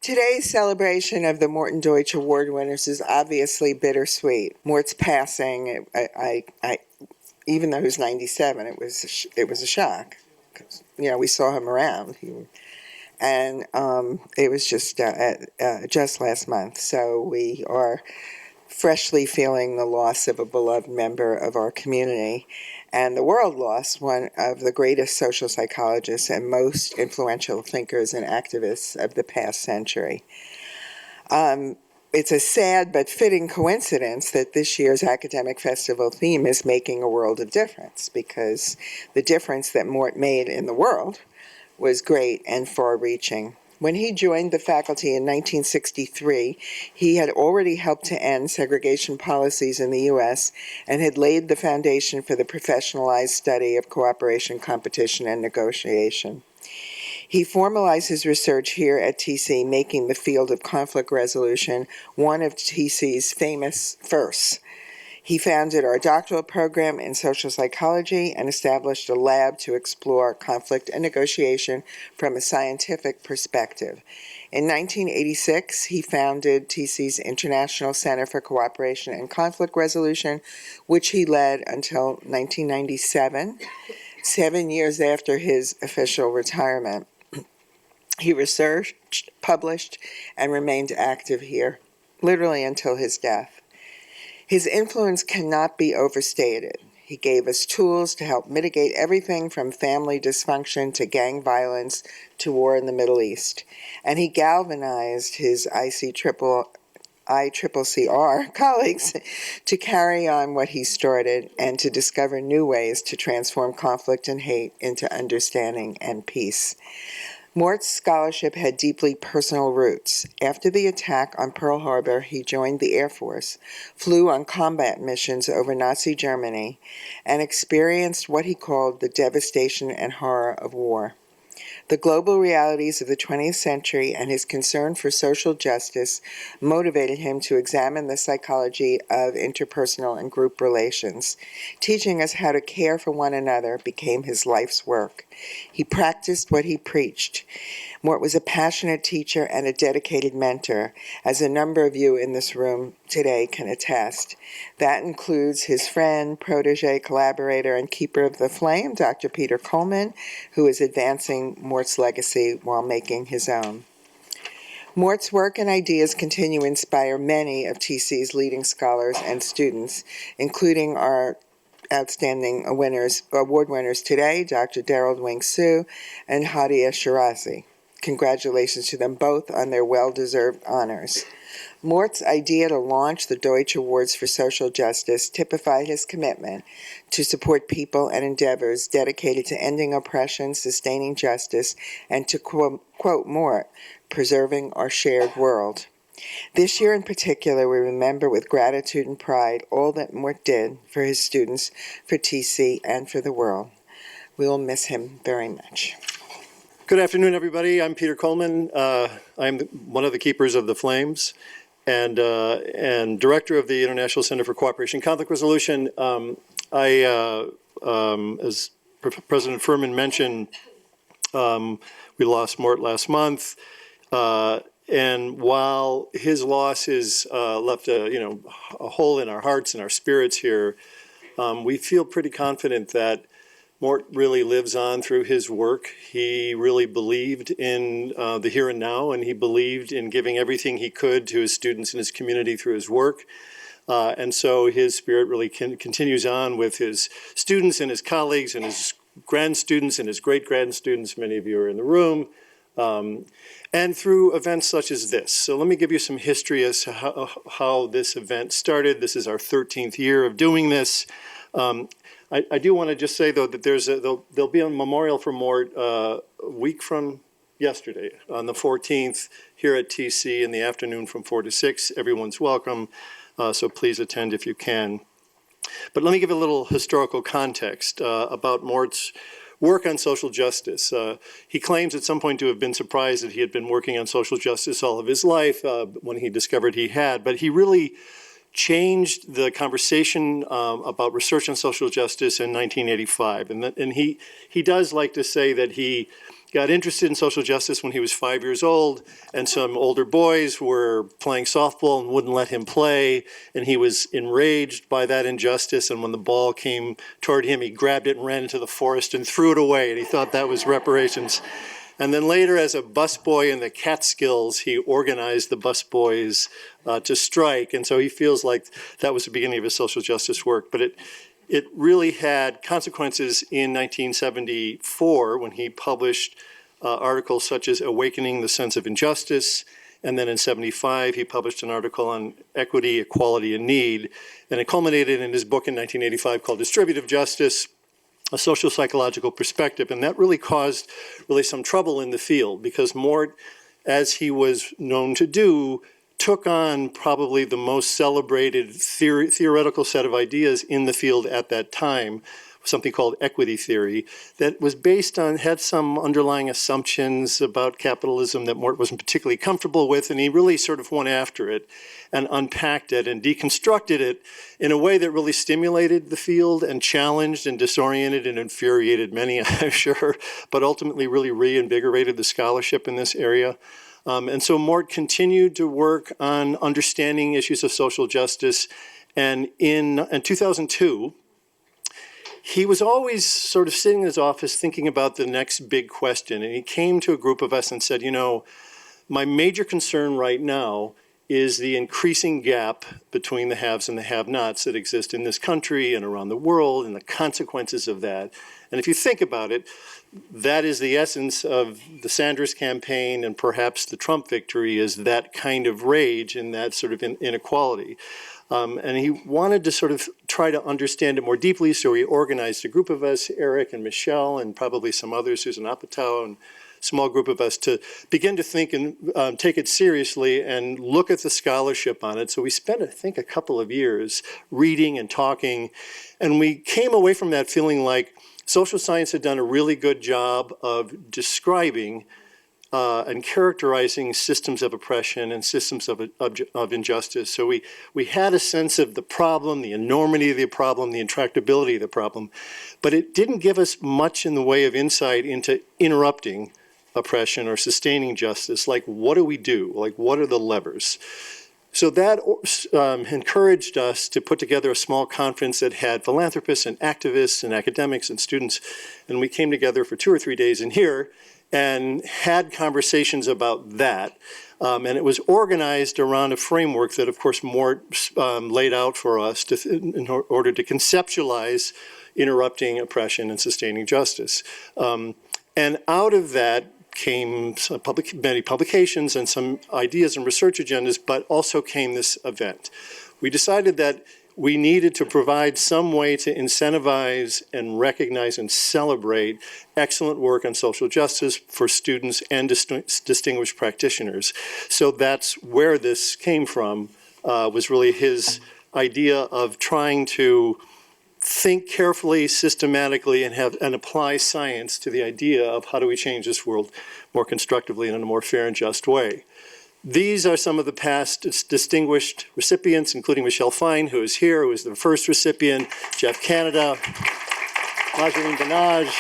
Today's celebration of the Morton Deutsch Award winners is obviously bittersweet. Mort's passing, even though he was 97, it was a shock. You know, we saw him around, and it was just last month. So we are freshly feeling the loss of a beloved member of our community, and the world lost one of the greatest social psychologists and most influential thinkers and activists of the past century. It's a sad but fitting coincidence that this year's academic festival theme is making a world of difference, because the difference that Mort made in the world was great and far-reaching. When he joined the faculty in 1963, he had already helped to end segregation policies in the U.S. and had laid the foundation for the professionalized study of cooperation, competition, and negotiation. He formalized his research here at TC, making the field of conflict resolution one of TC's famous firsts. He founded our doctoral program in social psychology and established a lab to explore conflict and negotiation from a scientific perspective. In 1986, he founded TC's International Center for Cooperation and Conflict Resolution, which he led until 1997, 7 years after his official retirement. He researched, published, and remained active here, literally until his death. His influence cannot be overstated. He gave us tools to help mitigate everything from family dysfunction to gang violence to war in the Middle East. And he galvanized his ICCCR colleagues to carry on what he started and to discover new ways to transform conflict and hate into understanding and peace. Mort's scholarship had deeply personal roots. After the attack on Pearl Harbor, he joined the Air Force, flew on combat missions over Nazi Germany, and experienced what he called the devastation and horror of war. The global realities of the 20th century and his concern for social justice motivated him to examine the psychology of interpersonal and group relations. Teaching us how to care for one another became his life's work. He practiced what he preached. Mort was a passionate teacher and a dedicated mentor, as a number of you in this room today can attest. That includes his friend, protege, collaborator, and keeper of the flame, Dr. Peter Coleman, who is advancing Mort's legacy while making his own. Mort's work and ideas continue to inspire many of TC's leading scholars and students, including our outstanding award winners today, Dr. Derald Wing Sue and Hadia Shirazi. Congratulations to them both on their well-deserved honors. Mort's idea to launch the Deutsch Awards for Social Justice typified his commitment to support people and endeavors dedicated to ending oppression, sustaining justice, and to quote Mort, preserving our shared world. This year in particular, we remember with gratitude and pride all that Mort did for his students, for TC, and for the world. We will miss him very much. Good afternoon, everybody. I'm Peter Coleman. I'm one of the keepers of the flames and director of the International Center for Cooperation and Conflict Resolution. As President Furman mentioned, we lost Mort last month. And while his loss has left a hole in our hearts and our spirits here, we feel pretty confident that Mort really lives on through his work. He really believed in the here and now, and he believed in giving everything he could to his students and his community through his work. And so his spirit really continues on with his students and his colleagues and his grandstudents and his great-grandstudents. Many of you are in the room. And through events such as this. So let me give you some history as to how this event started. This is our 13th year of doing this. I do want to just say, though, that there'll be a memorial for Mort a week from yesterday, on the 14th, here at TC in the afternoon from 4 to 6. Everyone's welcome, so please attend if you can. But let me give a little historical context about Mort's work on social justice. He claims at some point to have been surprised that he had been working on social justice all of his life when he discovered he had, but he really changed the conversation about research on social justice in 1985. And he does like to say that he got interested in social justice when he was 5 years old, and some older boys were playing softball and wouldn't let him play, and he was enraged by that injustice, and when the ball came toward him, he grabbed it and ran into the forest and threw it away, and he thought that was reparations. And then later, as a busboy in the Catskills, he organized the busboys to strike, and so he feels like that was the beginning of his social justice work. But it really had consequences in 1974 when he published articles such as Awakening the Sense of Injustice, and then in 75 he published an article on equity, equality, and need, and it culminated in his book in 1985 called Distributive Justice, A Social Psychological Perspective, and that really caused some trouble in the field because Mort, as he was known to do, took on probably the most celebrated theoretical set of ideas in the field at that time, something called equity theory, that was had some underlying assumptions about capitalism that Mort wasn't particularly comfortable with, and he really sort of went after it and unpacked it and deconstructed it in a way that really stimulated the field and challenged and disoriented and infuriated many, I'm sure, but ultimately really reinvigorated the scholarship in this area. And so Mort continued to work on understanding issues of social justice, and in 2002, he was always sort of sitting in his office thinking about the next big question, and he came to a group of us and said, you know, my major concern right now is the increasing gap between the haves and the have-nots that exist in this country and around the world, and the consequences of that. And if you think about it, that is the essence of the Sanders campaign and perhaps the Trump victory, is that kind of rage and that sort of inequality. And he wanted to sort of try to understand it more deeply, so he organized a group of us, Eric and Michelle and probably some others, Susan Apatow, and small group of us, to begin to think and take it seriously and look at the scholarship on it. So we spent, I think, a couple of years reading and talking, and we came away from that feeling like social science had done a really good job of describing and characterizing systems of oppression and systems of injustice. So we had a sense of the problem, the enormity of the problem, the intractability of the problem, but it didn't give us much in the way of insight into interrupting oppression or sustaining justice. Like, what do we do? Like, what are the levers? So that encouraged us to put together a small conference that had philanthropists and activists and academics and students, and we came together for 2 or 3 days in here and had conversations about that. And it was organized around a framework that, of course, Mort laid out for us in order to conceptualize interrupting oppression and sustaining justice. And out of that came many publications and some ideas and research agendas, but also came this event. We decided that we needed to provide some way to incentivize and recognize and celebrate excellent work on social justice for students and distinguished practitioners. So that's where this came from, was really his idea of trying to think carefully, systematically, and apply science to the idea of how do we change this world more constructively and in a more fair and just way. These are some of the past distinguished recipients, including Michelle Fine, who is here, who was the first recipient, Jeff Canada, Marjorie Benage,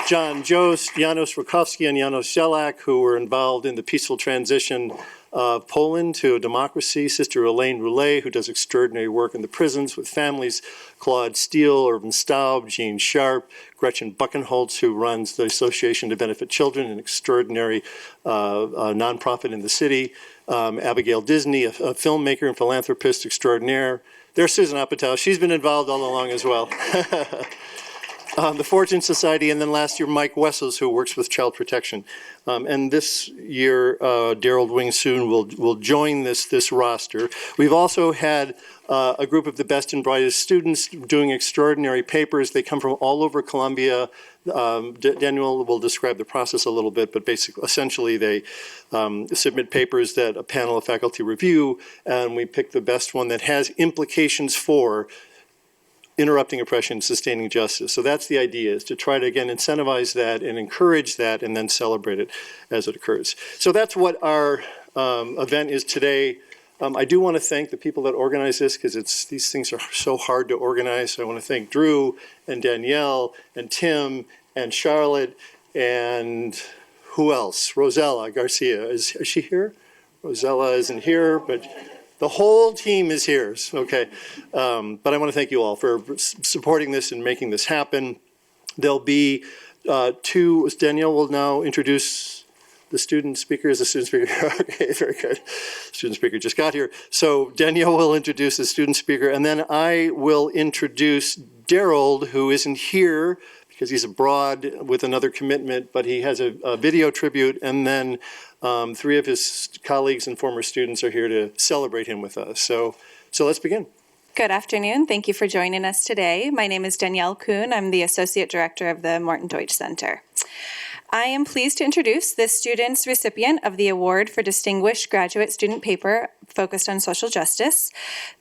John Jost, Janos Rakowski, and Janos Zelak, who were involved in the peaceful transition of Poland to a democracy. Sister Elaine Roulet, who does extraordinary work in the prisons with families. Claude Steele, Irvin Staub, Jean Sharp, Gretchen Buchenholz, who runs the Association to Benefit Children, an extraordinary nonprofit in the city. Abigail Disney, a filmmaker and philanthropist extraordinaire. There's Susan Apatow. She's been involved all along as well. The Fortune Society, and then last year Mike Wessels, who works with child protection. And this year, Derald Wing Sue will join this roster. We've also had a group of the best and brightest students doing extraordinary papers. They come from all over Columbia. Daniel will describe the process a little bit, but essentially they submit papers that a panel of faculty review, and we pick the best one that has implications for interrupting oppression, sustaining justice. So that's the idea, is to try to, again, incentivize that and encourage that and then celebrate it as it occurs. So that's what our event is today. I do want to thank the people that organize this, because these things are so hard to organize. So I want to thank Drew and Danielle and Tim and Charlotte and Who else? Rosella Garcia. Is she here? Rosella isn't here, but the whole team is here. Okay. But I want to thank you all for supporting this and making this happen. There'll be two. Danielle will now introduce the student speaker. Is the student speaker? Okay, very good. Student speaker just got here. So Danielle will introduce the student speaker, and then I will introduce Derald, who isn't here because he's abroad with another commitment, but he has a video tribute, and then three of his colleagues and former students are here to celebrate him with us. So let's begin. Good afternoon. Thank you for joining us today. My name is Danielle Kuhn. I'm the Associate Director of the Morton Deutsch Center. I am pleased to introduce this student's recipient of the Award for Distinguished Graduate Student Paper focused on social justice.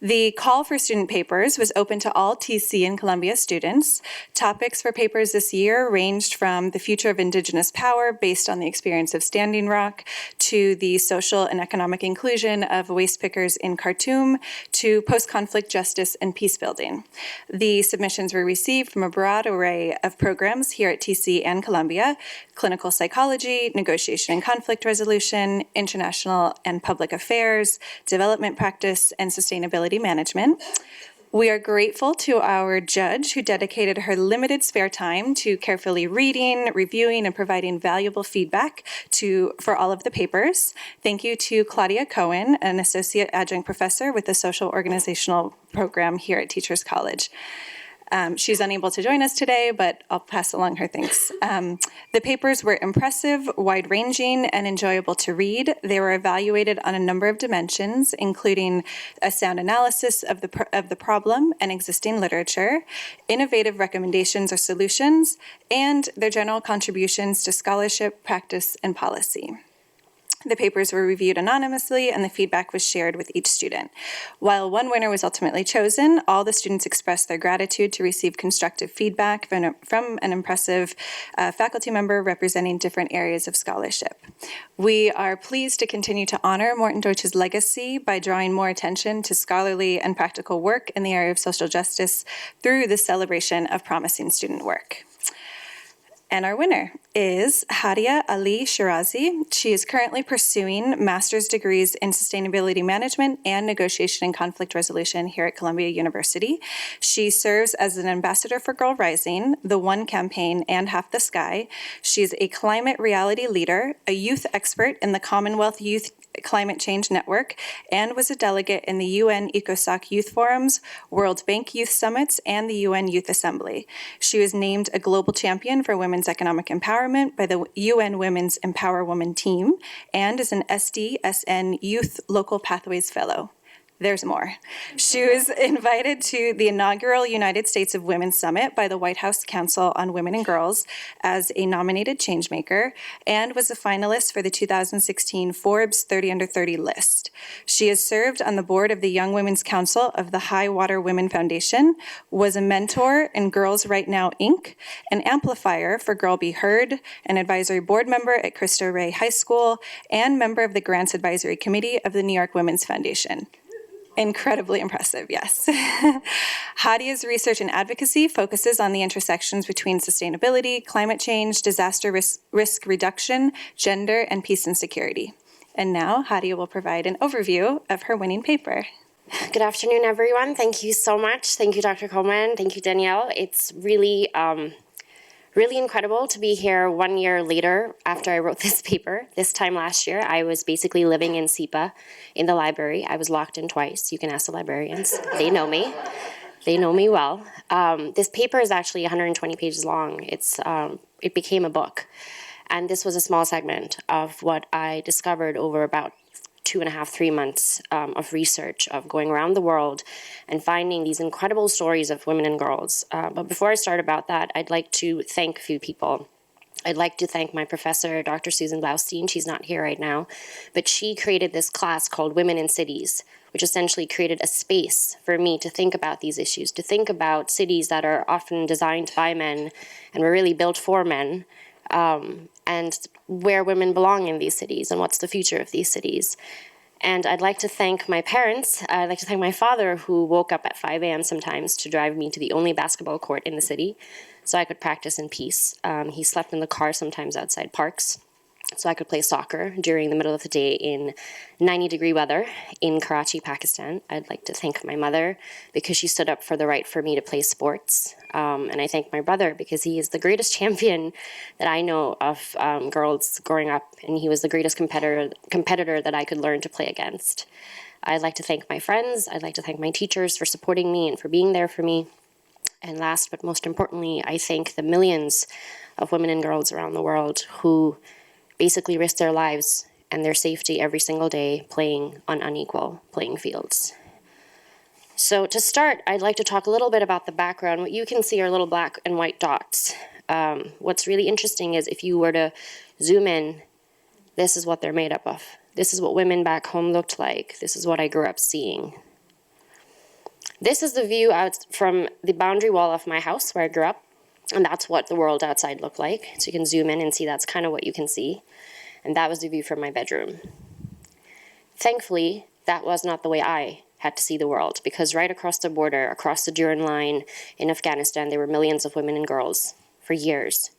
The call for student papers was open to all TC and Columbia students. Topics for papers this year ranged from the future of Indigenous power based on the experience of Standing Rock to the social and economic inclusion of waste pickers in Khartoum to post-conflict justice and peace building. The submissions were received from a broad array of programs here at TC and Columbia: clinical psychology, negotiation and conflict resolution, international and public affairs, development practice, and sustainability management. We are grateful to our judge who dedicated her limited spare time to carefully reading, reviewing, and providing valuable feedback for all of the papers. Thank you to Claudia Cohen, an associate adjunct professor with the social organizational program here at Teachers College. She's unable to join us today, but I'll pass along her thanks. The papers were impressive, wide-ranging, and enjoyable to read. They were evaluated on a number of dimensions, including a sound analysis of the problem and existing literature, innovative recommendations or solutions, and their general contributions to scholarship, practice, and policy. The papers were reviewed anonymously, and the feedback was shared with each student. While one winner was ultimately chosen, all the students expressed their gratitude to receive constructive feedback from an impressive faculty member representing different areas of scholarship. We are pleased to continue to honor Morton Deutsch's legacy by drawing more attention to scholarly and practical work in the area of social justice through the celebration of promising student work. And our winner is Hadia Ali Shirazi. She is currently pursuing master's degrees in sustainability management and negotiation and conflict resolution here at Columbia University. She serves as an ambassador for Girl Rising, the One Campaign, and Half the Sky. She's a climate reality leader, a youth expert in the Commonwealth Youth Climate Change Network, and was a delegate in the UN ECOSOC Youth Forums, World Bank Youth Summits, and the UN Youth Assembly. She was named a global champion for women's economic empowerment by the UN Women's Empower Women team, and is an SDSN Youth Local Pathways Fellow. There's more. She was invited to the inaugural United States of Women Summit by the White House Council on Women and Girls as a nominated changemaker, and was a finalist for the 2016 Forbes 30 Under 30 list. She has served on the board of the Young Women's Council of the High Water Women Foundation, was a mentor in Girls Right Now, Inc., an amplifier for Girl Be Heard, an advisory board member at Cristo Rey High School, and member of the Grants Advisory Committee of the New York Women's Foundation. Incredibly impressive, yes. Hadia's research and advocacy focuses on the intersections between sustainability, climate change, disaster risk reduction, gender, and peace and security. And now, Hadia will provide an overview of her winning paper. Good afternoon, everyone. Thank you so much. Thank you, Dr. Coleman. Thank you, Danielle. It's really incredible to be here 1 year later after I wrote this paper. This time last year, I was basically living in SIPA in the library. I was locked in twice. You can ask the librarians. They know me. They know me well. This paper is actually 120 pages long. It became a book. And this was a small segment of what I discovered over about 2.5, 3 months of research, of going around the world and finding these incredible stories of women and girls. But before I start about that, I'd like to thank a few people. I'd like to thank my professor, Dr. Susan Blaustein. She's not here right now, but she created this class called Women in Cities, which essentially created a space for me to think about these issues, to think about cities that are often designed by men and were really built for men, and where women belong in these cities and what's the future of these cities. And I'd like to thank my parents. I'd like to thank my father, who woke up at 5 a.m. sometimes to drive me to the only basketball court in the city so I could practice in peace. He slept in the car sometimes outside parks. so I could play soccer during the middle of the day in 90-degree weather in Karachi, Pakistan. I'd like to thank my mother because she stood up for the right for me to play sports. And I thank my brother because he is the greatest champion that I know of girls growing up, and he was the greatest competitor that I could learn to play against. I'd like to thank my friends. I'd like to thank my teachers for supporting me and for being there for me. And last but most importantly, I thank the millions of women and girls around the world who basically risk their lives and their safety every single day playing on unequal playing fields. So to start, I'd like to talk a little bit about the background. What you can see are little black and white dots. What's really interesting is if you were to zoom in, this is what they're made up of. This is what women back home looked like. This is what I grew up seeing. This is the view out from the boundary wall of my house where I grew up. And that's what the world outside looked like. So you can zoom in and see that's kind of what you can see. And that was the view from my bedroom. Thankfully, that was not the way I had to see the world, because right across the border, across the Duran line in Afghanistan, there were millions of women and girls for years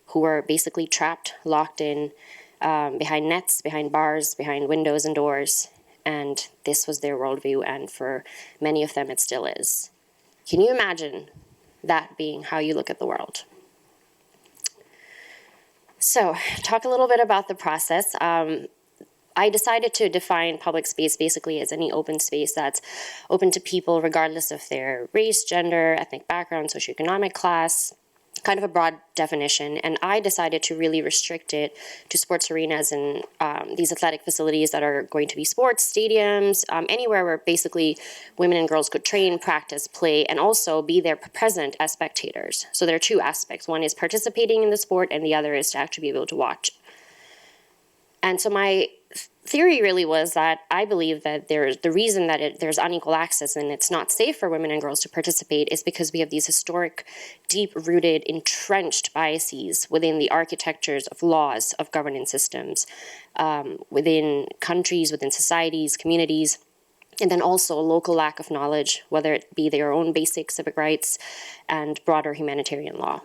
who were basically trapped, locked in, behind nets, behind bars, behind windows and doors. And this was their worldview, and for many of them, it still is. Can you imagine that being how you look at the world? So, talk a little bit about the process. I decided to define public space basically as any open space that's open to people regardless of their race, gender, ethnic background, socioeconomic class, kind of a broad definition. And I decided to really restrict it to sports arenas and these athletic facilities that are going to be sports, stadiums, anywhere where basically women and girls could train, practice, play, and also be there present as spectators. So there are two aspects. One is participating in the sport, and the other is to actually be able to watch. And so my theory really was that I believe that the reason that there's unequal access and it's not safe for women and girls to participate is because we have these historic, deep-rooted, entrenched biases within the architectures of laws, of governance systems, within countries, within societies, communities, and then also a local lack of knowledge, whether it be their own basic civic rights and broader humanitarian law.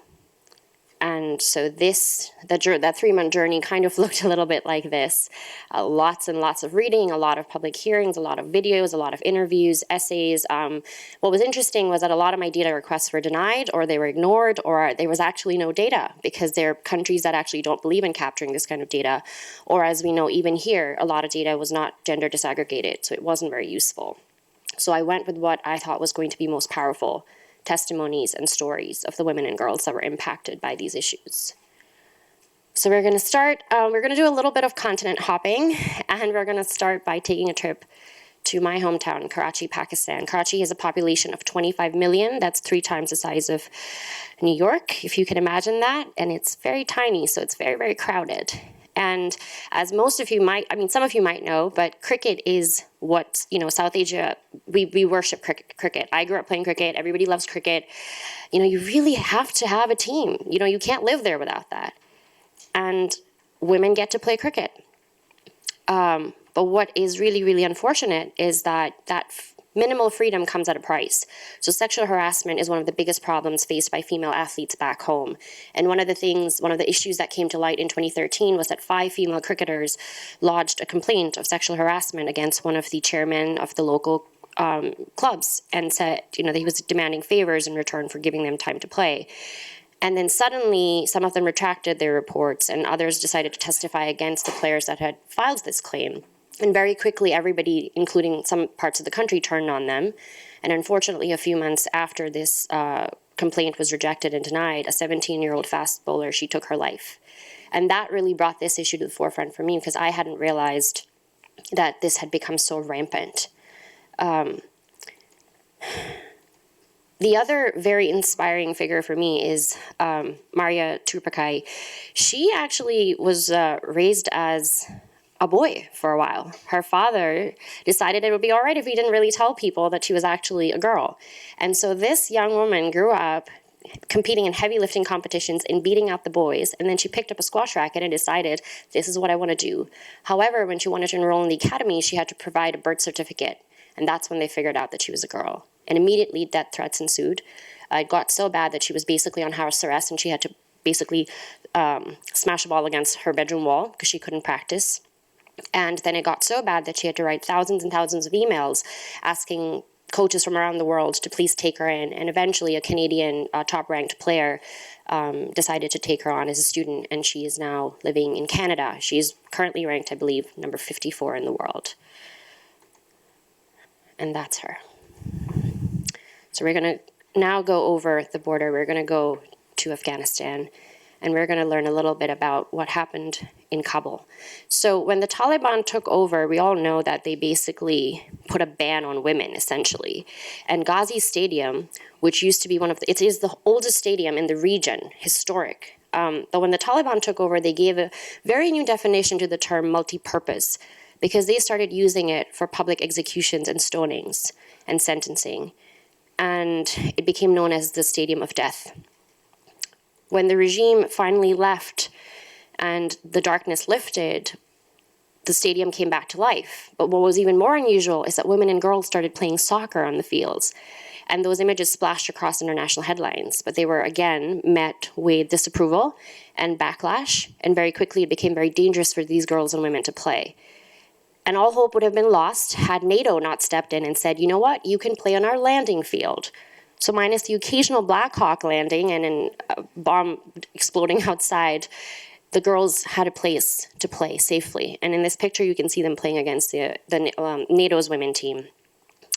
And so that 3-month journey kind of looked a little bit like this. Lots and lots of reading, a lot of public hearings, a lot of videos, a lot of interviews, essays. What was interesting was that a lot of my data requests were denied, or they were ignored, or there was actually no data because there are countries that actually don't believe in capturing this kind of data. Or as we know, even here, a lot of data was not gender disaggregated, so it wasn't very useful. So I went with what I thought was going to be most powerful: testimonies and stories of the women and girls that were impacted by these issues. So we're going to start, we're going to do a little bit of continent hopping, and we're going to start by taking a trip to my hometown, Karachi, Pakistan. Karachi has a population of 25 million. That's 3 times the size of New York, if you can imagine that. And it's very tiny, so it's very, very crowded. And as most of you might, some of you might know, but cricket is what, South Asia, we worship cricket. I grew up playing cricket. Everybody loves cricket. You really have to have a team. You can't live there without that. And women get to play cricket. But what is really, really unfortunate is that minimal freedom comes at a price. So sexual harassment is one of the biggest problems faced by female athletes back home. And one of the issues that came to light in 2013 was that 5 female cricketers lodged a complaint of sexual harassment against one of the chairmen of the local clubs, and said, that he was demanding favors in return for giving them time to play. And then suddenly, some of them retracted their reports, and others decided to testify against the players that had filed this claim. And very quickly, everybody, including some parts of the country, turned on them. And unfortunately, a few months after this complaint was rejected and denied, a 17-year-old fast bowler, she took her life. And that really brought this issue to the forefront for me, because I hadn't realized that this had become so rampant. The other very inspiring figure for me is Maria Turpakai. She actually was raised as a boy for a while. Her father decided it would be all right if he didn't really tell people that she was actually a girl. And so this young woman grew up competing in heavy lifting competitions and beating out the boys, and then she picked up a squash racket and decided, this is what I want to do. However, when she wanted to enroll in the academy, she had to provide a birth certificate, and that's when they figured out that she was a girl. And immediately death threats ensued. It got so bad that she was basically on house arrest, and she had to basically smash a ball against her bedroom wall because she couldn't practice. And then it got so bad that she had to write thousands and thousands of emails asking coaches from around the world to please take her in. And eventually a Canadian top-ranked player decided to take her on as a student, and she is now living in Canada. She's currently ranked, I believe, number 54 in the world. And that's her. So we're going to now go over the border. We're going to go to Afghanistan, and we're going to learn a little bit about what happened in Kabul. So when the Taliban took over, we all know that they basically put a ban on women, essentially. And Ghazi Stadium, which used to be it is the oldest stadium in the region, historic. But when the Taliban took over, they gave a very new definition to the term multi-purpose, because they started using it for public executions and stonings and sentencing. And it became known as the Stadium of Death. When the regime finally left and the darkness lifted, the stadium came back to life. But what was even more unusual is that women and girls started playing soccer on the fields. And those images splashed across international headlines. But they were, again, met with disapproval and backlash. And very quickly it became very dangerous for these girls and women to play. And all hope would have been lost had NATO not stepped in and said, you know what, you can play on our landing field. So minus the occasional Black Hawk landing and a bomb exploding outside, the girls had a place to play safely. And in this picture, you can see them playing against the NATO's women team.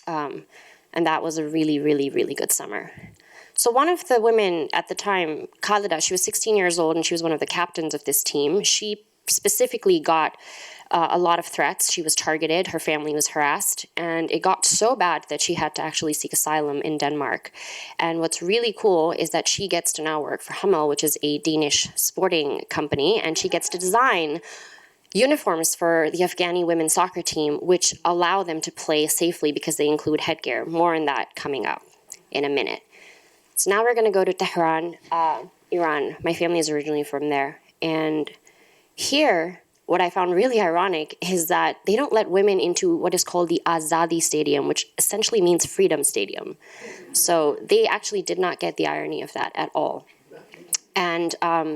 And that was a really, really, really good summer. So one of the women at the time, Khalida, she was 16 years old, and she was one of the captains of this team. She specifically got a lot of threats. She was targeted, her family was harassed, and it got so bad that she had to actually seek asylum in Denmark. And what's really cool is that she gets to now work for Hummel, which is a Danish sporting company, and she gets to design uniforms for the Afghani women's soccer team, which allow them to play safely because they include headgear. More on that coming up in a minute. So now we're going to go to Tehran, Iran. My family is originally from there. And here, what I found really ironic is that they don't let women into what is called the Azadi Stadium, which essentially means Freedom Stadium. So they actually did not get the irony of that at all. And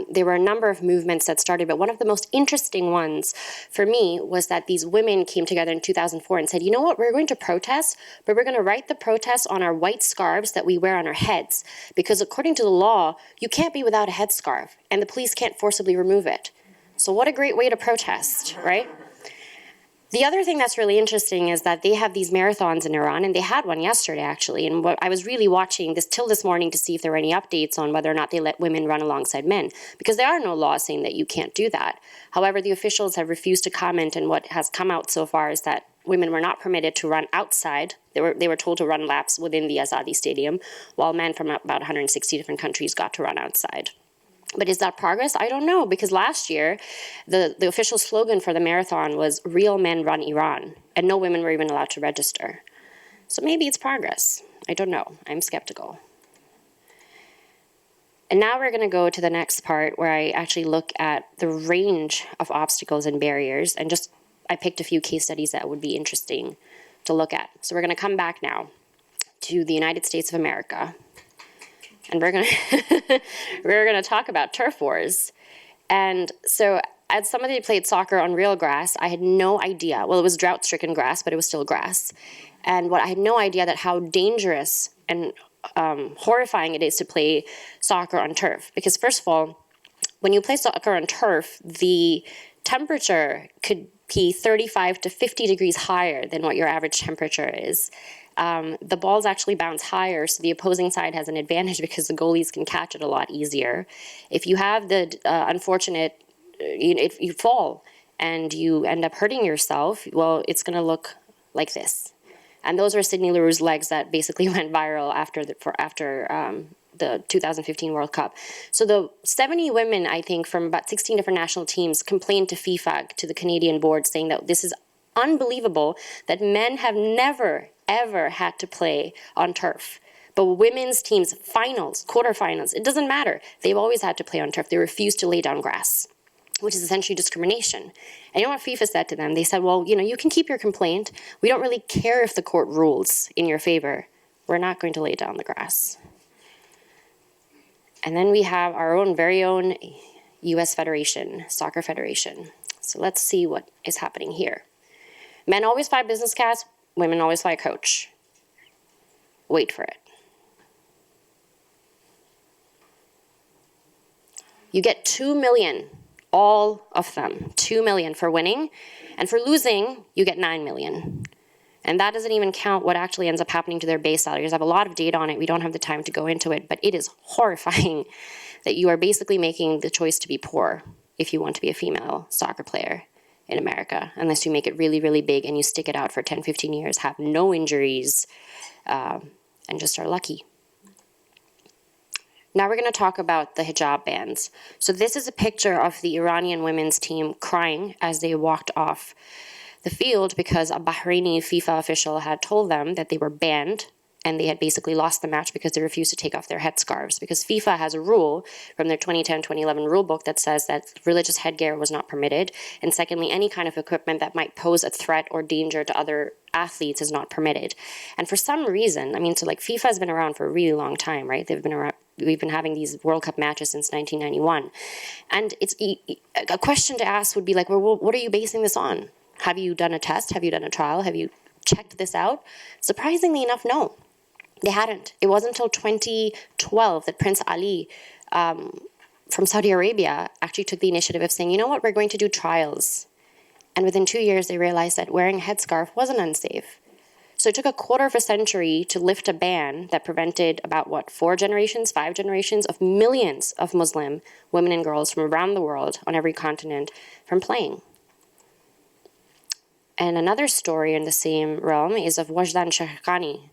there were a number of movements that started, but one of the most interesting ones for me was that these women came together in 2004 and said, you know what, we're going to protest, but we're going to write the protest on our white scarves that we wear on our heads. Because according to the law, you can't be without a headscarf, and the police can't forcibly remove it. So what a great way to protest, right? The other thing that's really interesting is that they have these marathons in Iran, and they had one yesterday, actually. And what I was really watching till this morning to see if there were any updates on whether or not they let women run alongside men, because there are no laws saying that you can't do that. However, the officials have refused to comment, and what has come out so far is that women were not permitted to run outside. They were told to run laps within the Azadi Stadium, while men from about 160 different countries got to run outside. But is that progress? I don't know, because last year, the official slogan for the marathon was, "Real men run Iran," and no women were even allowed to register. So maybe it's progress. I don't know. I'm skeptical. And now we're going to go to the next part where I actually look at the range of obstacles and barriers, and I picked a few case studies that would be interesting to look at. So we're going to come back now to the United States of America. And we're gonna talk about turf wars. And so as somebody who played soccer on real grass, I had no idea. Well, it was drought-stricken grass, but it was still grass. And I had no idea that how dangerous and horrifying it is to play soccer on turf. Because first of all, when you play soccer on turf, the temperature could be 35 to 50 degrees higher than what your average temperature is. The balls actually bounce higher, so the opposing side has an advantage because the goalies can catch it a lot easier. If you have the unfortunate, if you fall and you end up hurting yourself, well, it's going to look like this. And those are Sidney Leroux's legs that basically went viral after the 2015 World Cup. So the 70 women, I think, from about 16 different national teams complained to FIFA, to the Canadian board, saying that this is unbelievable that men have never, ever had to play on turf. But women's teams, finals, quarterfinals, it doesn't matter. They've always had to play on turf. They refuse to lay down grass, which is essentially discrimination. And you know what FIFA said to them? They said, well, you can keep your complaint. We don't really care if the court rules in your favor. We're not going to lay down the grass. And then we have our own very own U.S. Federation, Soccer Federation. So let's see what is happening here. Men always fly business class, women always fly coach. Wait for it. You get 2 million, all of them, 2 million for winning. And for losing, you get 9 million. And that doesn't even count what actually ends up happening to their base salaries. I have a lot of data on it. We don't have the time to go into it, but it is horrifying that you are basically making the choice to be poor if you want to be a female soccer player in America, unless you make it really, really big and you stick it out for 10, 15 years, have no injuries, and just are lucky. Now we're going to talk about the hijab bans. So this is a picture of the Iranian women's team crying as they walked off the field because a Bahraini FIFA official had told them that they were banned and they had basically lost the match because they refused to take off their headscarves. Because FIFA has a rule from their 2010-2011 rule book that says that religious headgear was not permitted. And secondly, any kind of equipment that might pose a threat or danger to other athletes is not permitted. And for some reason, I mean, so like FIFA has been around for a really long time, right? They've been around. We've been having these World Cup matches since 1991. And it's a question to ask would be like, well, what are you basing this on? Have you done a test? Have you done a trial? Have you checked this out? Surprisingly enough, no. They hadn't. It wasn't until 2012 that Prince Ali from Saudi Arabia actually took the initiative of saying, you know what, we're going to do trials. And within 2 years, they realized that wearing a headscarf wasn't unsafe. So it took a quarter of a century to lift a ban that prevented about, 5 generations of millions of Muslim women and girls from around the world on every continent from playing. And another story in the same realm is of Wajdan Shahkhani.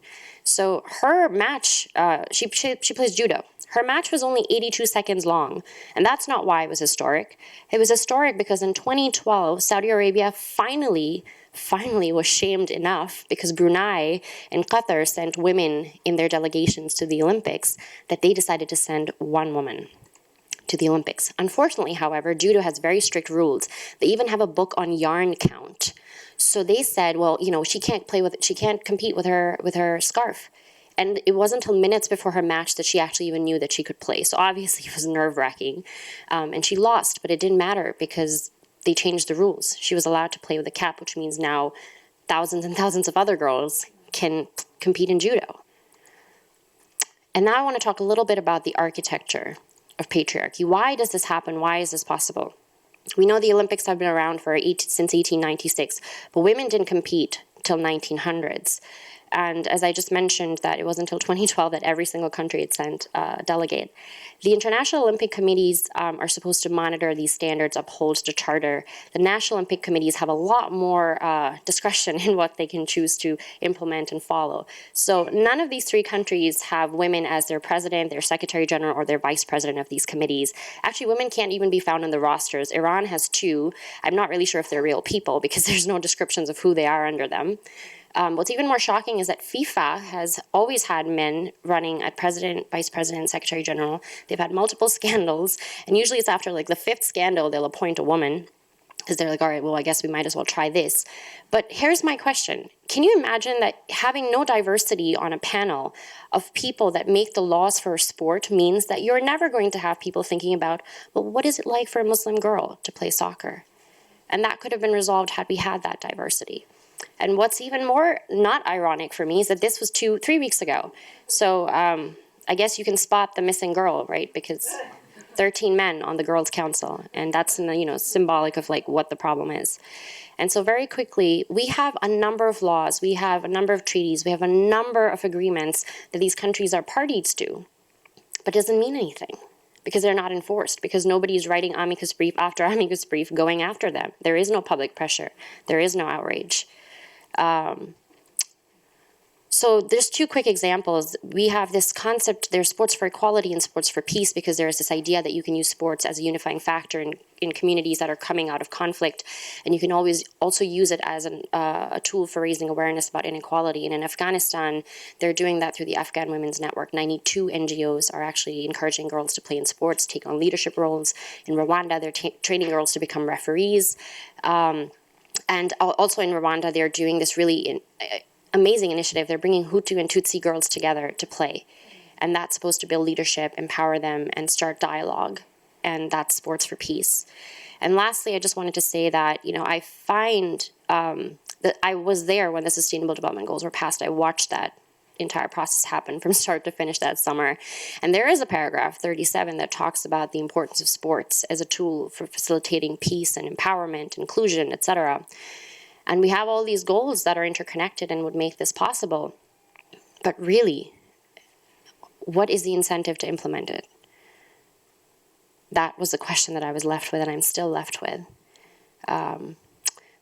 So her match, she plays judo. Her match was only 82 seconds long, and that's not why it was historic. It was historic because in 2012, Saudi Arabia finally was shamed enough because Brunei and Qatar sent women in their delegations to the Olympics that they decided to send one woman to the Olympics. Unfortunately, however, judo has very strict rules. They even have a book on yarn count. So they said, well, you know, she can't compete with her scarf. And it wasn't until minutes before her match that she actually even knew that she could play. So obviously it was nerve-wracking. And she lost, but it didn't matter because they changed the rules. She was allowed to play with a cap, which means now thousands and thousands of other girls can compete in judo. And now I want to talk a little bit about the architecture of patriarchy. Why does this happen? Why is this possible? We know the Olympics have been around since 1896, but women didn't compete till 1900s. And as I just mentioned, that it wasn't until 2012 that every single country had sent a delegate. The International Olympic Committees are supposed to monitor these standards, uphold the charter. The National Olympic Committees have a lot more discretion in what they can choose to implement and follow. So none of these 3 countries have women as their president, their secretary general, or their vice president of these committees. Actually, women can't even be found in the rosters. Iran has 2. I'm not really sure if they're real people because there's no descriptions of who they are under them. What's even more shocking is that FIFA has always had men running at president, vice president, secretary general. They've had multiple scandals, and usually it's after like the 5th scandal they'll appoint a woman because they're like, all right, well, I guess we might as well try this. But here's my question. Can you imagine that having no diversity on a panel of people that make the laws for a sport means that you're never going to have people thinking about, well, what is it like for a Muslim girl to play soccer? And that could have been resolved had we had that diversity. And what's even more not ironic for me is that this was 3 weeks ago. So I guess you can spot the missing girl, right? Because 13 men on the girls' council, and that's symbolic of like what the problem is. And so very quickly, we have a number of laws, we have a number of treaties, we have a number of agreements that these countries are parties to, but it doesn't mean anything because they're not enforced, because nobody's writing amicus brief after amicus brief going after them. There is no public pressure. There is no outrage. So there's 2 quick examples. We have this concept, there's sports for equality and sports for peace, because there is this idea that you can use sports as a unifying factor in communities that are coming out of conflict. And you can always also use it as a tool for raising awareness about inequality. And in Afghanistan, they're doing that through the Afghan Women's Network. 92 NGOs are actually encouraging girls to play in sports, take on leadership roles. In Rwanda, they're training girls to become referees. And also in Rwanda, they're doing this really amazing initiative. They're bringing Hutu and Tutsi girls together to play. And that's supposed to build leadership, empower them, and start dialogue. And that's Sports for Peace. And lastly, I just wanted to say that, I find that I was there when the Sustainable Development Goals were passed. I watched that entire process happen from start to finish that summer. And there is a paragraph, 37, that talks about the importance of sports as a tool for facilitating peace and empowerment, inclusion, etc. And we have all these goals that are interconnected and would make this possible. But really, what is the incentive to implement it? That was the question that I was left with, and I'm still left with.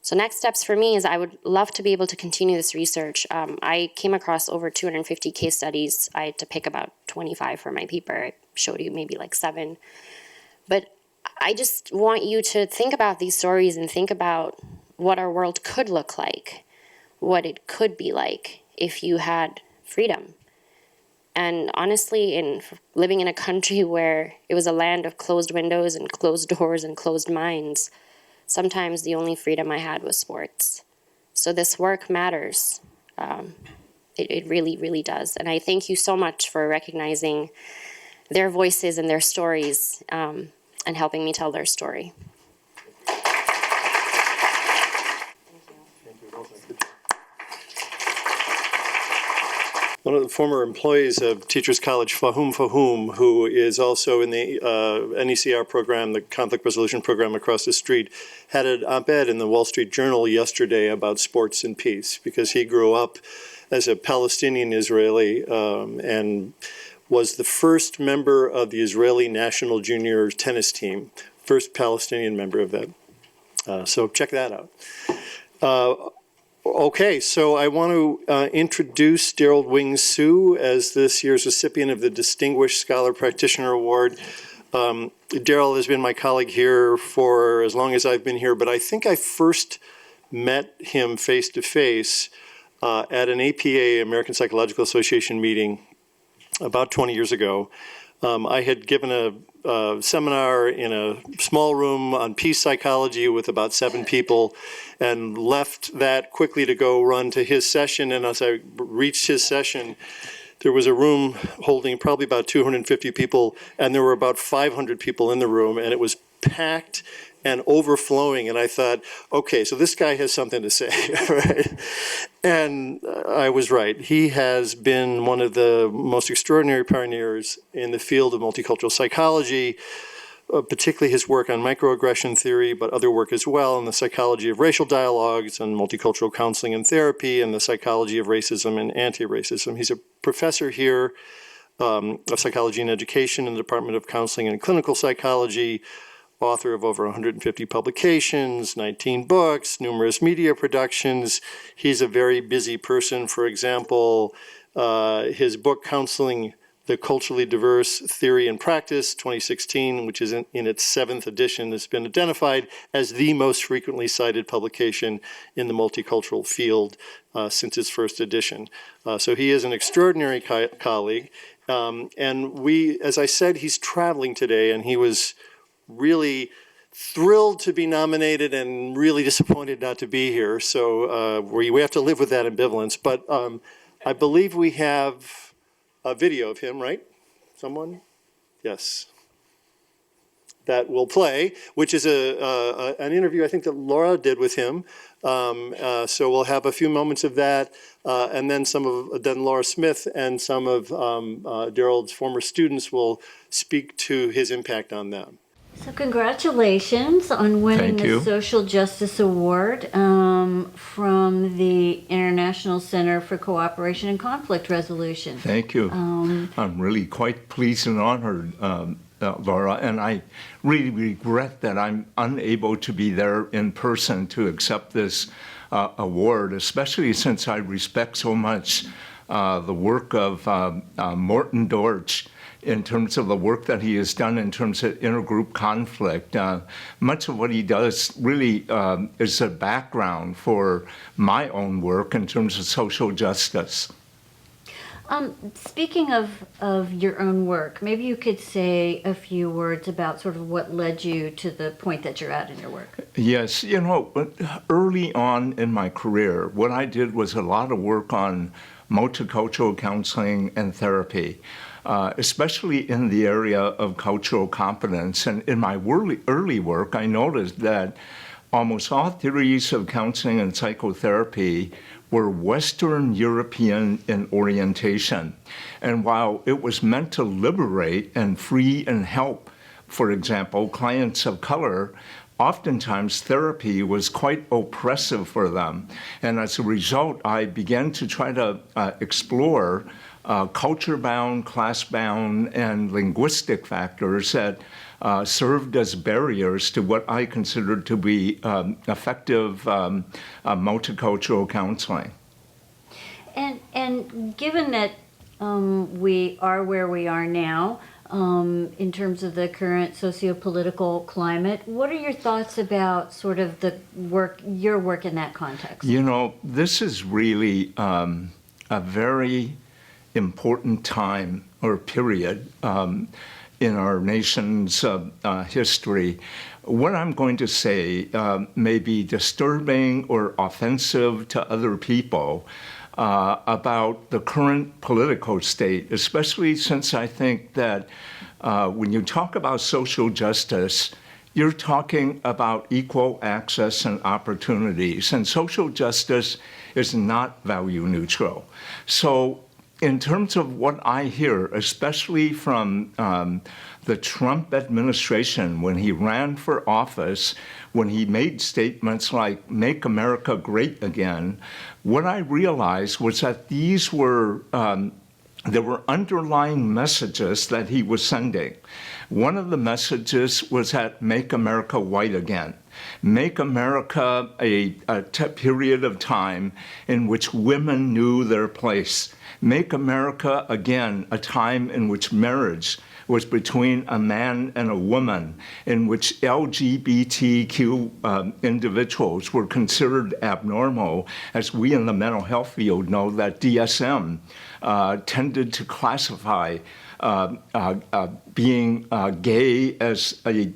So next steps for me is I would love to be able to continue this research. I came across over 250 case studies. I had to pick about 25 for my paper. I showed you maybe like 7. But I just want you to think about these stories and think about what our world could look like, what it could be like if you had freedom. And honestly, in living in a country where it was a land of closed windows and closed doors and closed minds, sometimes the only freedom I had was sports. So this work matters. It really, really does. And I thank you so much for recognizing their voices and their stories and helping me tell their story. One of the former employees of Teachers College, Fahum, who is also in the NECR program, the conflict resolution program across the street, had an op-ed in the Wall Street Journal yesterday about sports and peace, because he grew up as a Palestinian Israeli and was the first member of the Israeli national junior tennis team, first Palestinian member of that. So check that out. Okay, so I want to introduce Derald Wing Sue as this year's recipient of the Distinguished Scholar-Practitioner Award. Derald has been my colleague here for as long as I've been here, but I think I first met him face-to-face at an APA, American Psychological Association meeting about 20 years ago. I had given a seminar in a small room on peace psychology with about 7 people and left that quickly to go run to his session. And as I reached his session, there was a room holding probably about 250 people, and there were about 500 people in the room, and it was packed and overflowing. And I thought, okay, so this guy has something to say, right? And I was right. He has been one of the most extraordinary pioneers in the field of multicultural psychology, particularly his work on microaggression theory, but other work as well in the psychology of racial dialogues and multicultural counseling and therapy and the psychology of racism and anti-racism. He's a professor here of psychology and education in the Department of Counseling and Clinical Psychology, author of over 150 publications, 19 books, numerous media productions. He's a very busy person. For example, his book, Counseling the Culturally Diverse Theory and Practice, 2016, which is in its 7th edition, has been identified as the most frequently cited publication in the multicultural field since its first edition. So he is an extraordinary colleague. And we, as I said, he's traveling today, and he was really thrilled to be nominated and really disappointed not to be here. So we have to live with that ambivalence. But I believe we have a video of him, right? Someone? Yes. That will play, which is an interview I think that Laura did with him. So we'll have a few moments of that, and then then Laura Smith and some of Derald's former students will speak to his impact on them. So congratulations on winning the Social Justice Award from the International Center for Cooperation and Conflict Resolution. Thank you. I'm really quite pleased and honored, Laura, and I really regret that I'm unable to be there in person to accept this award, especially since I respect so much the work of Morton Deutsch in terms of the work that he has done in terms of intergroup conflict. Much of what he does really is a background for my own work in terms of social justice. Speaking of your own work, maybe you could say a few words about sort of what led you to the point that you're at in your work. Yes, early on in my career, what I did was a lot of work on multicultural counseling and therapy. especially in the area of cultural competence. And in my early work, I noticed that almost all theories of counseling and psychotherapy were Western European in orientation. And while it was meant to liberate and free and help, for example, clients of color, oftentimes therapy was quite oppressive for them. And as a result, I began to try to explore culture-bound, class-bound, and linguistic factors that served as barriers to what I considered to be effective multicultural counseling. And given that we are where we are now, in terms of the current socio-political climate, what are your thoughts about sort of your work in that context? You know, this is really a very important time or period in our nation's history. What I'm going to say may be disturbing or offensive to other people about the current political state, especially since I think that when you talk about social justice, you're talking about equal access and opportunities, and social justice is not value neutral. So in terms of what I hear, especially from the Trump administration, when he ran for office, when he made statements like, "Make America Great Again," what I realized was that these were, there were underlying messages that he was sending. One of the messages was that make America white again. Make America a period of time in which women knew their place. Make America, again, a time in which marriage was between a man and a woman, in which LGBTQ individuals were considered abnormal, as we in the mental health field know that DSM tended to classify being gay as a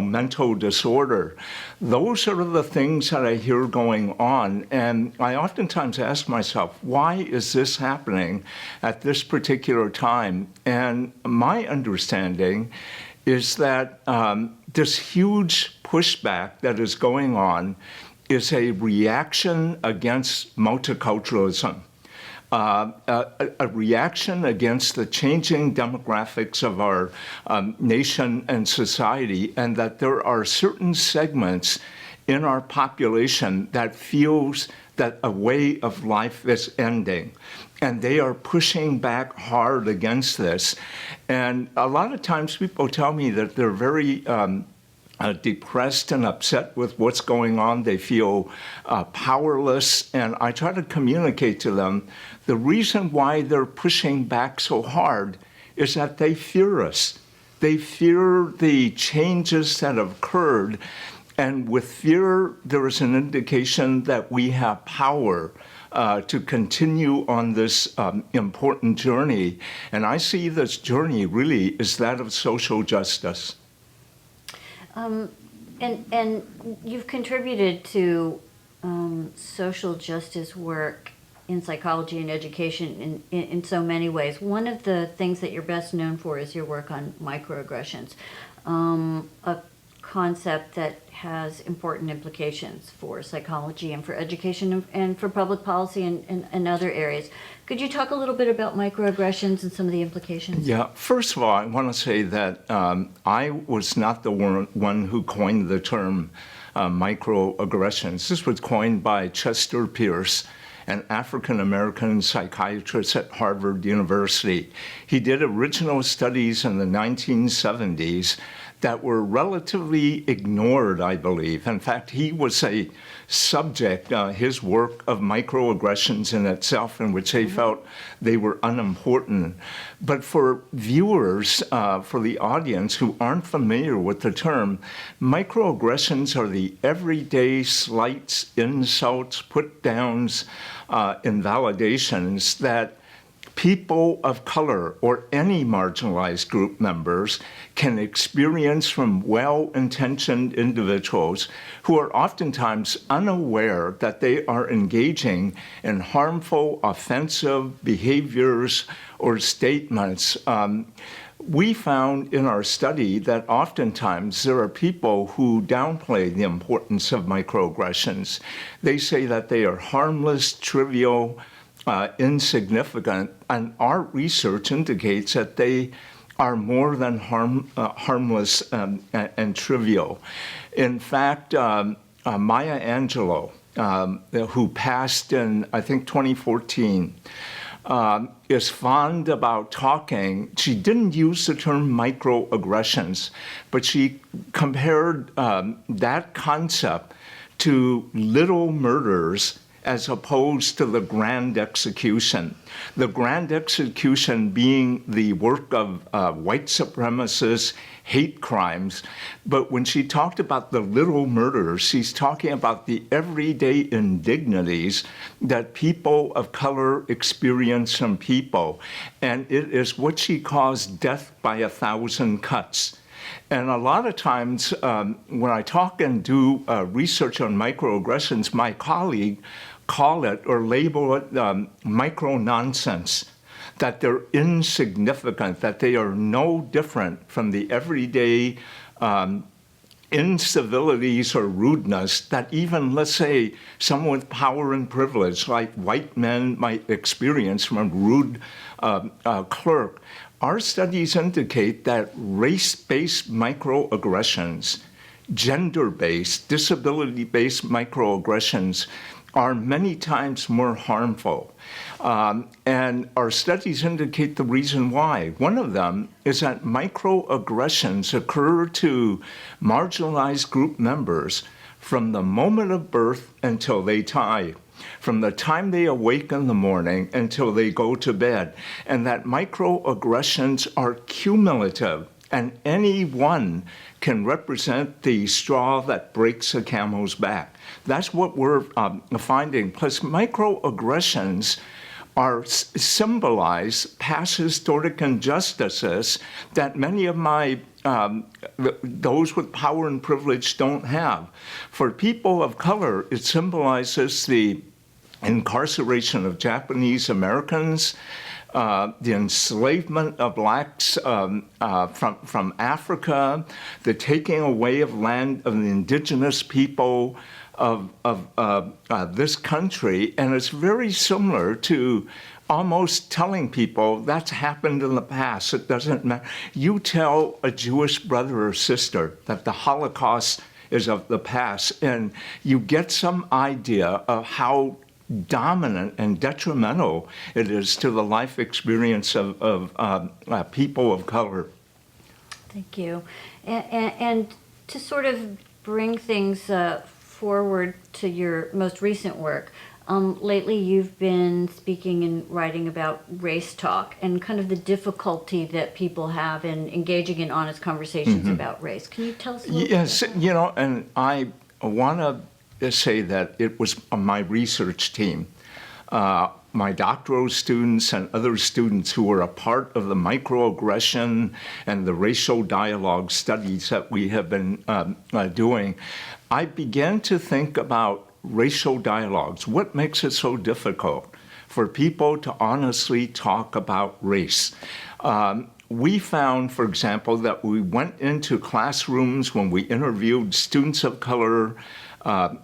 mental disorder. Those are the things that I hear going on, and I oftentimes ask myself, why is this happening at this particular time? And my understanding is that this huge pushback that is going on is a reaction against multiculturalism. A reaction against the changing demographics of our nation and society, and that there are certain segments in our population that feels that a way of life is ending. And they are pushing back hard against this. And a lot of times people tell me that they're very depressed and upset with what's going on. They feel powerless. And I try to communicate to them the reason why they're pushing back so hard is that they fear us. They fear the changes that have occurred. And with fear, there is an indication that we have power to continue on this important journey. And I see this journey really as that of social justice. And you've contributed to social justice work in psychology and education in so many ways. One of the things that you're best known for is your work on microaggressions, a concept that has important implications for psychology and for education and for public policy and other areas. Could you talk a little bit about microaggressions and some of the implications? Yeah, first of all, I want to say that I was not the one who coined the term microaggressions. This was coined by Chester Pierce, an African-American psychiatrist at Harvard University. He did original studies in the 1970s that were relatively ignored, I believe. In fact, he was a subject, his work, of microaggressions in itself, in which they felt they were unimportant. But for viewers, for the audience who aren't familiar with the term, microaggressions are the everyday slights, insults, put-downs, invalidations that people of color or any marginalized group members can experience from well-intentioned individuals who are oftentimes unaware that they are engaging in harmful, offensive behaviors or statements. We found in our study that oftentimes there are people who downplay the importance of microaggressions. They say that they are harmless, trivial, insignificant, and our research indicates that they are more than harmless and trivial. In fact, Maya Angelou, who passed in, I think, 2014, is fond about talking. She didn't use the term microaggressions, but she compared that concept to little murders as opposed to the grand execution. The grand execution being the work of white supremacists, hate crimes. But when she talked about the little murders, she's talking about the everyday indignities that people of color experience from people. And it is what she calls death by 1,000 cuts. And a lot of times when I talk and do research on microaggressions, my colleague call it or label it micro-nonsense, that they're insignificant, that they are no different from the everyday incivilities or rudeness that even, let's say, someone with power and privilege, like white men, might experience from a rude clerk. Our studies indicate that race-based microaggressions, gender-based, disability-based microaggressions are many times more harmful. And our studies indicate the reason why. One of them is that microaggressions occur to marginalized group members from the moment of birth until they die, from the time they awake in the morning until they go to bed. And that microaggressions are cumulative, and any one can represent the straw that breaks a camel's back. That's what we're finding. Plus, microaggressions symbolize past historic injustices that many of those with power and privilege don't have. For people of color, it symbolizes the incarceration of Japanese Americans, the enslavement of blacks from Africa, the taking away of land of the indigenous people of this country. And it's very similar to almost telling people that's happened in the past. It doesn't matter. You tell a Jewish brother or sister that the Holocaust is of the past, and you get some idea of how dominant and detrimental it is to the life experience of people of color. Thank you. And to sort of bring things forward to your most recent work, lately you've been speaking and writing about race talk and kind of the difficulty that people have in engaging in honest conversations about race. Can you tell us a little Yes, bit about that? you know, and I want to say that it was my research team, my doctoral students and other students who were a part of the microaggression and the racial dialogue studies that we have been doing. I began to think about racial dialogues. What makes it so difficult for people to honestly talk about race? We found, for example, that we went into classrooms when we interviewed students of color,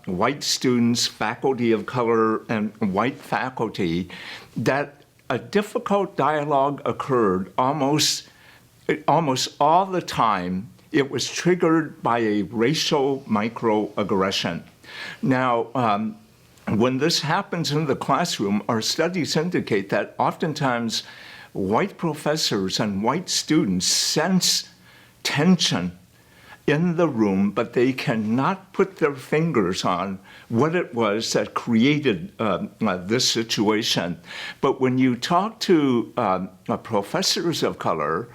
white students, faculty of color, and white faculty, that a difficult dialogue occurred almost all the time. It was triggered by a racial microaggression. Now, when this happens in the classroom, our studies indicate that oftentimes white professors and white students sense tension in the room, but they cannot put their fingers on what it was that created this situation. But when you talk to professors of color,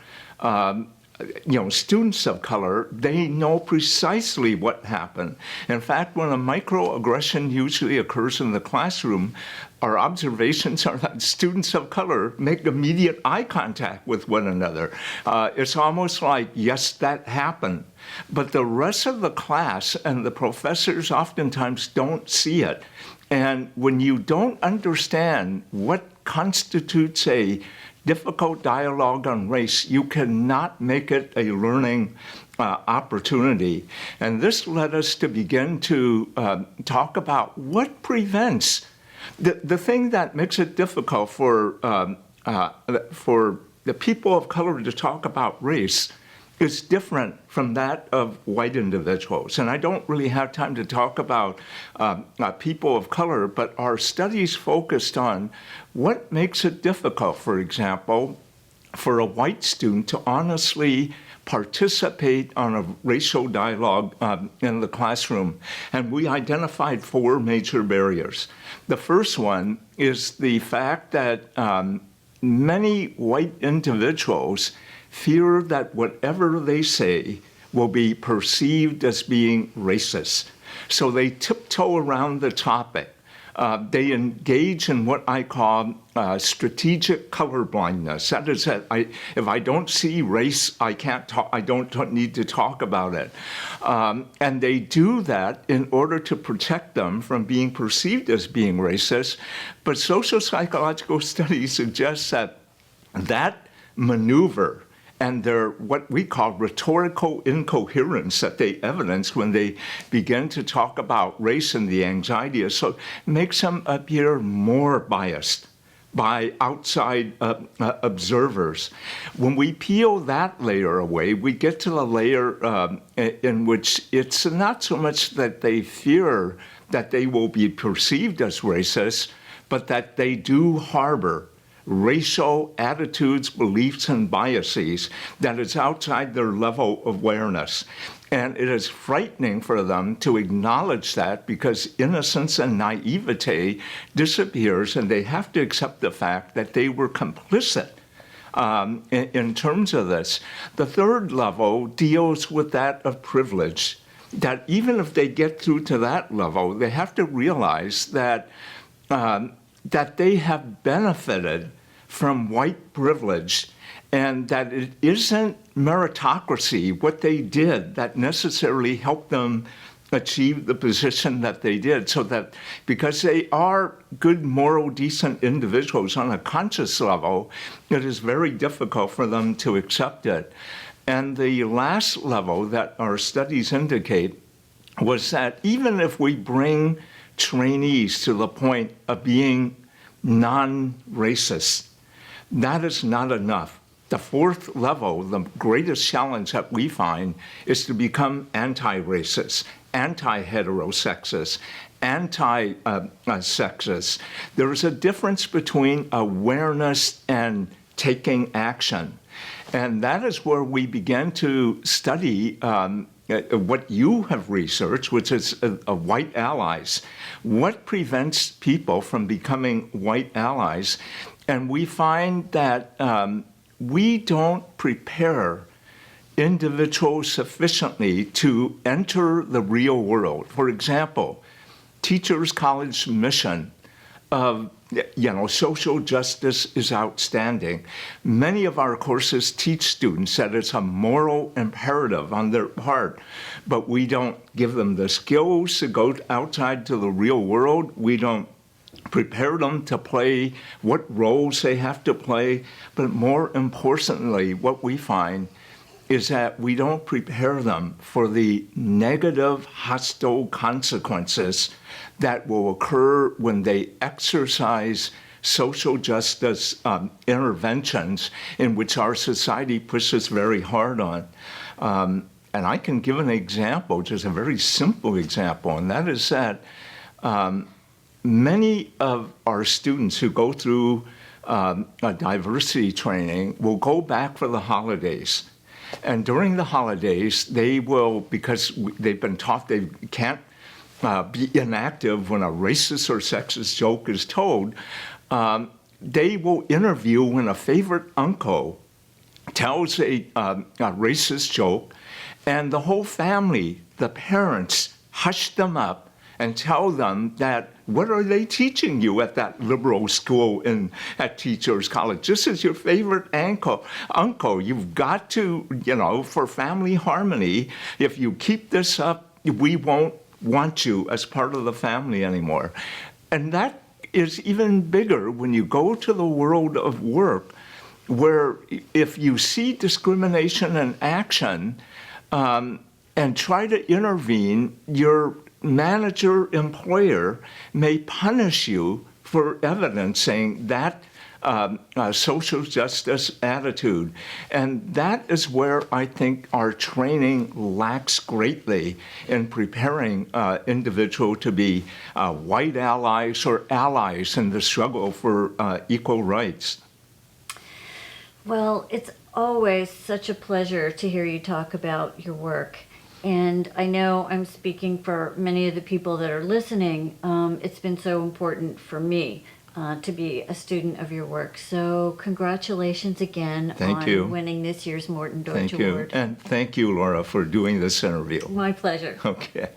students of color, they know precisely what happened. In fact, when a microaggression usually occurs in the classroom, our observations are that students of color make immediate eye contact with one another. It's almost like, yes, that happened. But the rest of the class and the professors oftentimes don't see it. And when you don't understand what constitutes a difficult dialogue on race, you cannot make it a learning opportunity. And this led us to begin to talk about what prevents the thing that makes it difficult for the people of color to talk about race is different from that of white individuals. And I don't really have time to talk about people of color, but our studies focused on what makes it difficult, for example, for a white student to honestly participate on a racial dialogue in the classroom. And we identified 4 major barriers. The first one is the fact that many white individuals fear that whatever they say will be perceived as being racist. So they tiptoe around the topic. They engage in what I call strategic colorblindness. That is, that if I don't see race, I can't talk. I don't need to talk about it. And they do that in order to protect them from being perceived as being racist. But social psychological studies suggest that that maneuver and their what we call rhetorical incoherence that they evidence when they begin to talk about race and the anxiety so makes them appear more biased by outside observers. When we peel that layer away, we get to the layer in which it's not so much that they fear that they will be perceived as racist, but that they do harbor racial attitudes, beliefs, and biases that is outside their level of awareness. And it is frightening for them to acknowledge that because innocence and naivete disappears and they have to accept the fact that they were complicit in terms of this. The third level deals with that of privilege, that even if they get through to that level, they have to realize that that they have benefited from white privilege and that it isn't meritocracy, what they did, that necessarily helped them achieve the position that they did. So that because they are good, moral, decent individuals on a conscious level, it is very difficult for them to accept it. And the last level that our studies indicate was that even if we bring trainees to the point of being non-racist, that is not enough. The fourth level, the greatest challenge that we find, is to become anti-racist, anti-heterosexist, anti-sexist. There is a difference between awareness and taking action. And that is where we began to study what you have researched, which is white allies. What prevents people from becoming white allies? And we find that we don't prepare individuals sufficiently to enter the real world. For example, Teachers College mission of social justice is outstanding. Many of our courses teach students that it's a moral imperative on their part, but we don't give them the skills to go outside to the real world. We don't prepare them to play what roles they have to play. But more importantly, what we find is that we don't prepare them for the negative, hostile consequences that will occur when they exercise social justice interventions in which our society pushes very hard on. And I can give an example, just a very simple example, and that is that many of our students who go through a diversity training will go back for the holidays. And during the holidays, they will, because they've been taught they can't be inactive when a racist or sexist joke is told, they will interview when a favorite uncle tells a racist joke, and the whole family, the parents, hush them up and tell them that, what are they teaching you at that liberal school at Teachers College? This is your favorite uncle. You've got to, for family harmony, if you keep this up, we won't want you as part of the family anymore. And that is even bigger when you go to the world of work, where if you see discrimination in action and try to intervene, your manager, employer may punish you for evidencing that social justice attitude. And that is where I think our training lacks greatly in preparing individuals to be white allies or allies in the struggle for equal rights. Well, it's always such a pleasure to hear you talk about your work. And I know I'm speaking for many of the people that are listening. It's been so important for me to be a student of your work. So congratulations again on winning this year's Morton Deutsch Award. And thank you, Laura, for doing this interview. My pleasure. Okay.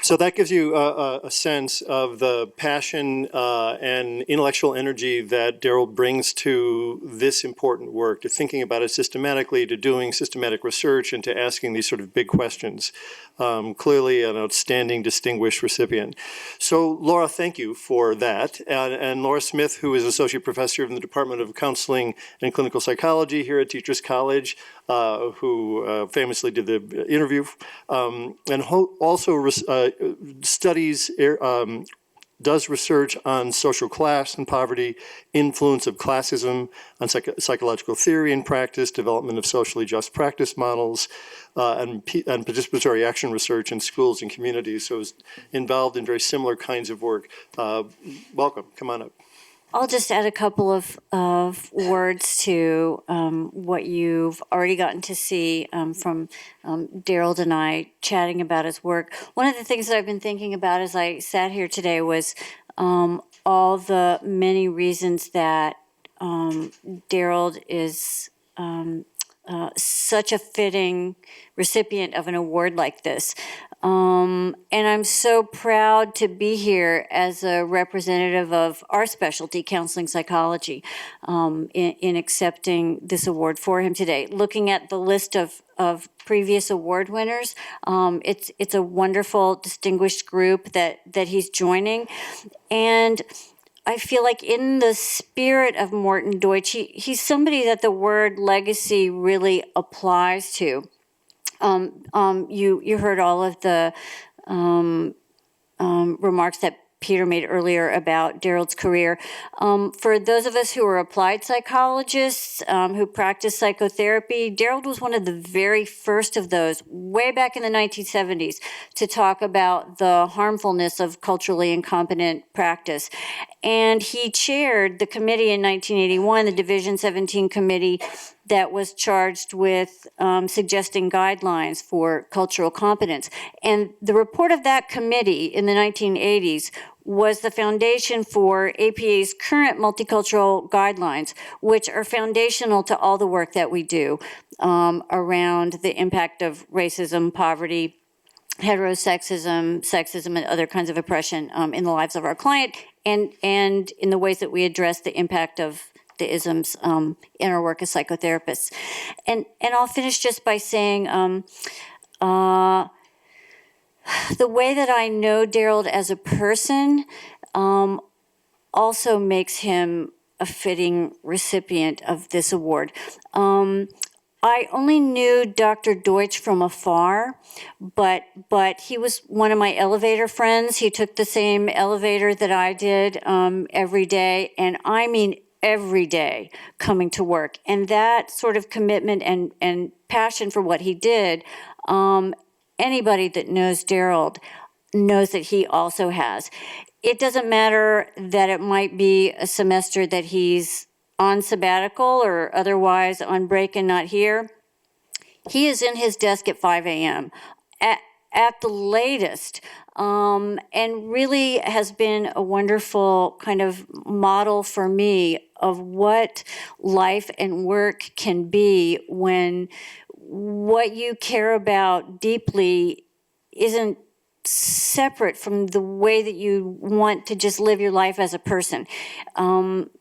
So that gives you a sense of the passion and intellectual energy that Derald brings to this important work, to thinking about it systematically, to doing systematic research, and to asking these sort of big questions. Clearly an outstanding, distinguished recipient. So Laura, thank you for that. And Laura Smith, who is Associate Professor in the Department of Counseling and Clinical Psychology here at Teachers College, who famously did the interview, and also studies, does research on social class and poverty, influence of classism on psychological theory and practice, development of socially just practice models, and participatory action research in schools and communities. So is involved in very similar kinds of work. Welcome, come on up. I'll just add a couple of words to what you've already gotten to see from Derald and I chatting about his work. One of the things that I've been thinking about as I sat here today was all the many reasons that Derald is such a fitting recipient of an award like this. And I'm so proud to be here as a representative of our specialty, counseling psychology, in accepting this award for him today. Looking at the list of previous award winners, it's a wonderful, distinguished group that he's joining. And I feel like in the spirit of Morton Deutsch, he's somebody that the word legacy really applies to. You heard all of the remarks that Peter made earlier about Derald's career. For those of us who are applied psychologists who practice psychotherapy, Derald was one of the very first of those, way back in the 1970s, to talk about the harmfulness of culturally incompetent practice. And he chaired the committee in 1981, the Division 17 committee, that was charged with suggesting guidelines for cultural competence. And the report of that committee in the 1980s was the foundation for APA's current multicultural guidelines, which are foundational to all the work that we do around the impact of racism, poverty, heterosexism, sexism, and other kinds of oppression in the lives of our client, and in the ways that we address the impact of the isms in our work as psychotherapists. And I'll finish just by saying the way that I know Derald as a person also makes him a fitting recipient of this award. I only knew Dr. Deutsch from afar, but he was one of my elevator friends. He took the same elevator that I did every day, and I mean every day coming to work. And that sort of commitment and passion for what he did, anybody that knows Derald knows that he also has. It doesn't matter that it might be a semester that he's on sabbatical or otherwise on break and not here. He is in his desk at 5 a.m. At the latest, and really has been a wonderful kind of model for me of what life and work can be when what you care about deeply isn't separate from the way that you want to just live your life as a person.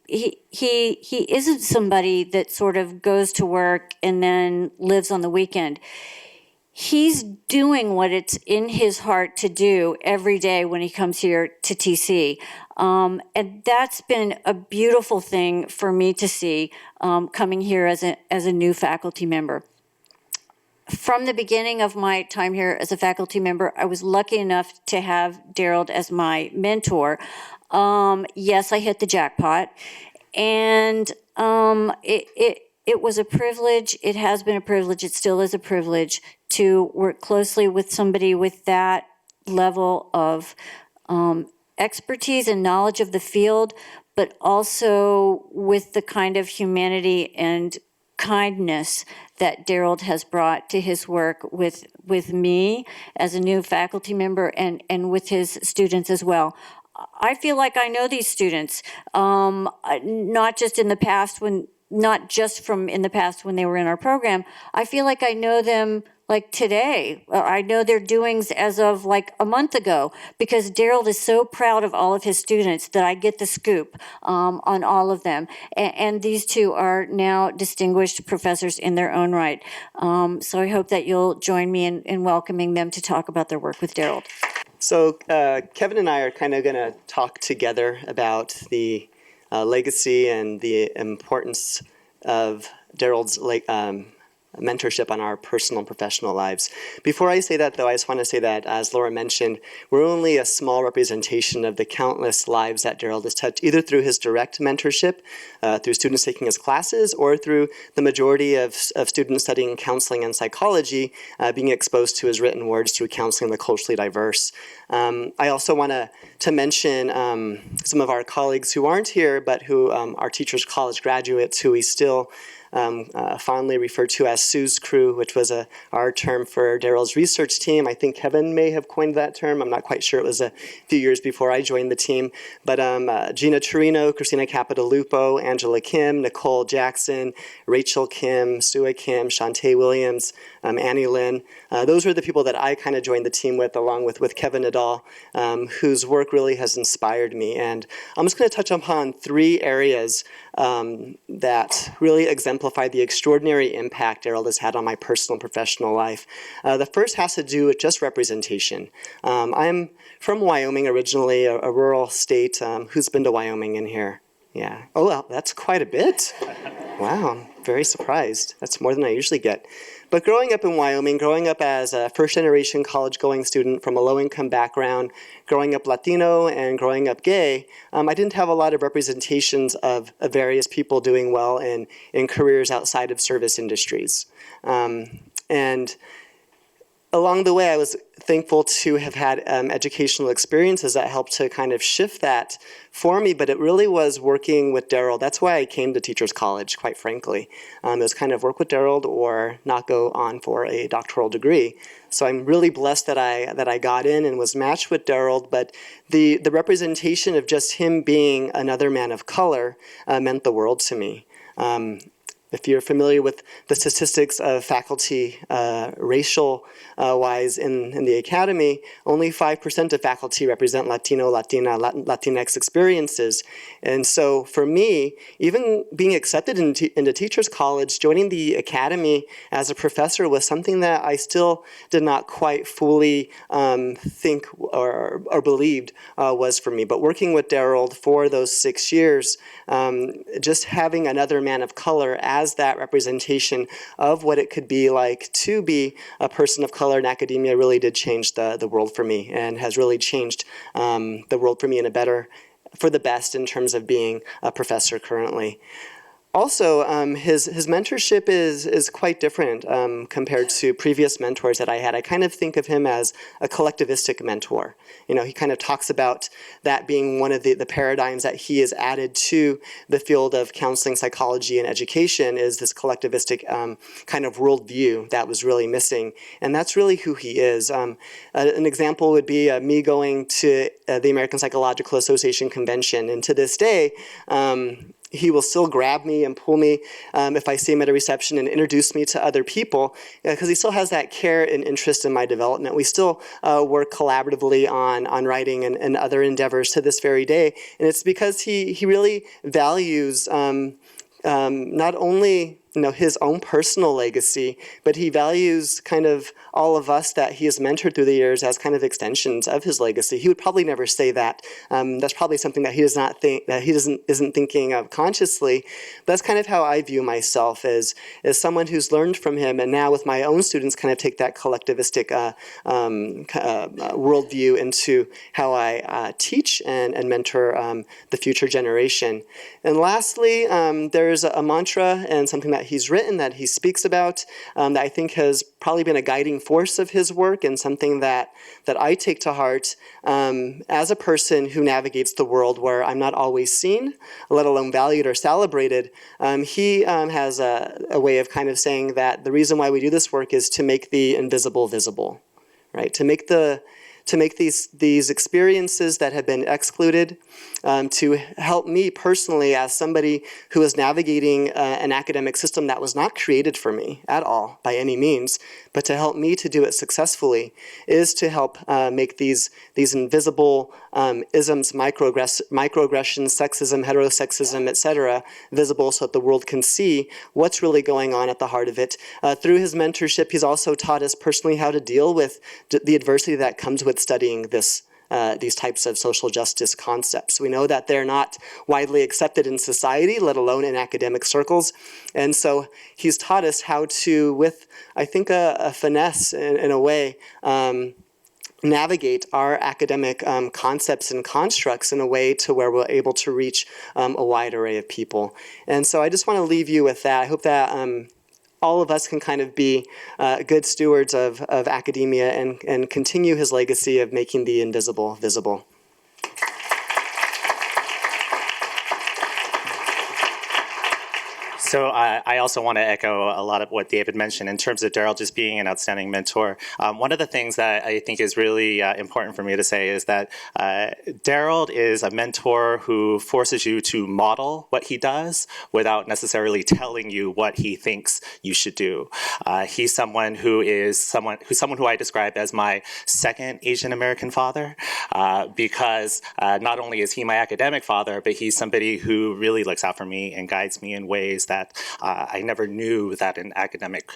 He isn't somebody that sort of goes to work and then lives on the weekend. He's doing what it's in his heart to do every day when he comes here to TC. And that's been a beautiful thing for me to see coming here as a new faculty member. From the beginning of my time here as a faculty member, I was lucky enough to have Derald as my mentor. Yes, I hit the jackpot. And it was a privilege. It has been a privilege. It still is a privilege to work closely with somebody with that level of expertise and knowledge of the field, but also with the kind of humanity and kindness that Derald has brought to his work with me as a new faculty member and with his students as well. I feel like I know these students, not just in the past not just from in the past when they were in our program. I feel like I know them like today. I know their doings as of like a month ago, because Derald is so proud of all of his students that I get the scoop on all of them. And these two are now distinguished professors in their own right. So I hope that you'll join me in welcoming them to talk about their work with Derald. So Kevin and I are kind of going to talk together about the legacy and the importance of Derald's mentorship on our personal and professional lives. Before I say that, though, I just want to say that, as Laura mentioned, we're only a small representation of the countless lives that Derald has touched, either through his direct mentorship, through students taking his classes, or through the majority of students studying counseling and psychology being exposed to his written words through Counseling the Culturally Diverse. I also want to mention some of our colleagues who aren't here, but who are teachers, college graduates, who we still fondly referred to as Sue's crew, which was our term for Derald's research team. I think Kevin may have coined that term. I'm not quite sure. It was a few years before I joined the team. But Gina Torino, Christina Capodilupo, Angela Kim, Nicole Jackson, Rachel Kim, Sue Kim, Shantae Williams, Annie Lynn. Those were the people that I kind of joined the team with, along with Kevin Nadal, whose work really has inspired me. And I'm just going to touch upon three areas that really exemplify the extraordinary impact Derald has had on my personal and professional life. The first has to do with just representation. I'm from Wyoming originally, a rural state. Who's been to Wyoming in here? Yeah. Oh, well, that's quite a bit. Wow, I'm very surprised. That's more than I usually get. But growing up in Wyoming, growing up as a first-generation college-going student from a low-income background, growing up Latino and growing up gay, I didn't have a lot of representations of various people doing well in careers outside of service industries. And along the way, I was thankful to have had educational experiences that helped to kind of shift that for me, but it really was working with Derald. That's why I came to Teachers College, quite frankly. It was kind of work with Derald or not go on for a doctoral degree. So I'm really blessed that I got in and was matched with Derald, but the representation of just him being another man of color meant the world to me. If you're familiar with the statistics of faculty racial-wise in the academy, only 5% of faculty represent Latino, Latina, Latinx experiences. And so for me, even being accepted into Teachers College, joining the academy as a professor was something that I still did not quite fully think or believed was for me. But working with Derald for those 6 years, just having another man of color as that representation of what it could be like to be a person of color in academia really did change the world for me, and has really changed the world for me for the best in terms of being a professor currently. Also, his mentorship is quite different compared to previous mentors that I had. I kind of think of him as a collectivistic mentor. You know, he kind of talks about that being one of the paradigms that he has added to the field of counseling, psychology, and education is this collectivistic kind of worldview that was really missing. And that's really who he is. An example would be me going to the American Psychological Association convention. And to this day, he will still grab me and pull me if I see him at a reception and introduce me to other people because he still has that care and interest in my development. We still work collaboratively on writing and other endeavors to this very day. And it's because he really values not only his own personal legacy, but he values kind of all of us that he has mentored through the years as kind of extensions of his legacy. He would probably never say that. That's probably something that he does not think, that he isn't thinking of consciously. But that's kind of how I view myself as someone who's learned from him, and now with my own students kind of take that collectivistic worldview into how I teach and mentor the future generation. And lastly, there's a mantra and something that he's written that he speaks about that I think has probably been a guiding force of his work and something that I take to heart as a person who navigates the world where I'm not always seen, let alone valued or celebrated. He has a way of kind of saying that the reason why we do this work is to make the invisible visible, right? To make these experiences that have been excluded, to help me personally as somebody who is navigating an academic system that was not created for me at all by any means, but to help me to do it successfully is to help make these invisible isms, microaggressions, sexism, heterosexism, etc., visible so that the world can see what's really going on at the heart of it. Through his mentorship, he's also taught us personally how to deal with the adversity that comes with studying these types of social justice concepts. We know that they're not widely accepted in society, let alone in academic circles. And so he's taught us how to, with, I think, a finesse in a way, navigate our academic concepts and constructs in a way to where we're able to reach a wide array of people. And so I just want to leave you with that. I hope that all of us can kind of be good stewards of academia and continue his legacy of making the invisible visible. So I also want to echo a lot of what David mentioned in terms of Derald just being an outstanding mentor. One of the things that I think is really important for me to say is that Derald is a mentor who forces you to model what he does without necessarily telling you what he thinks you should do. He's someone who I describe as my second Asian American father, because not only is he my academic father, but he's somebody who really looks out for me and guides me in ways that I never knew that an academic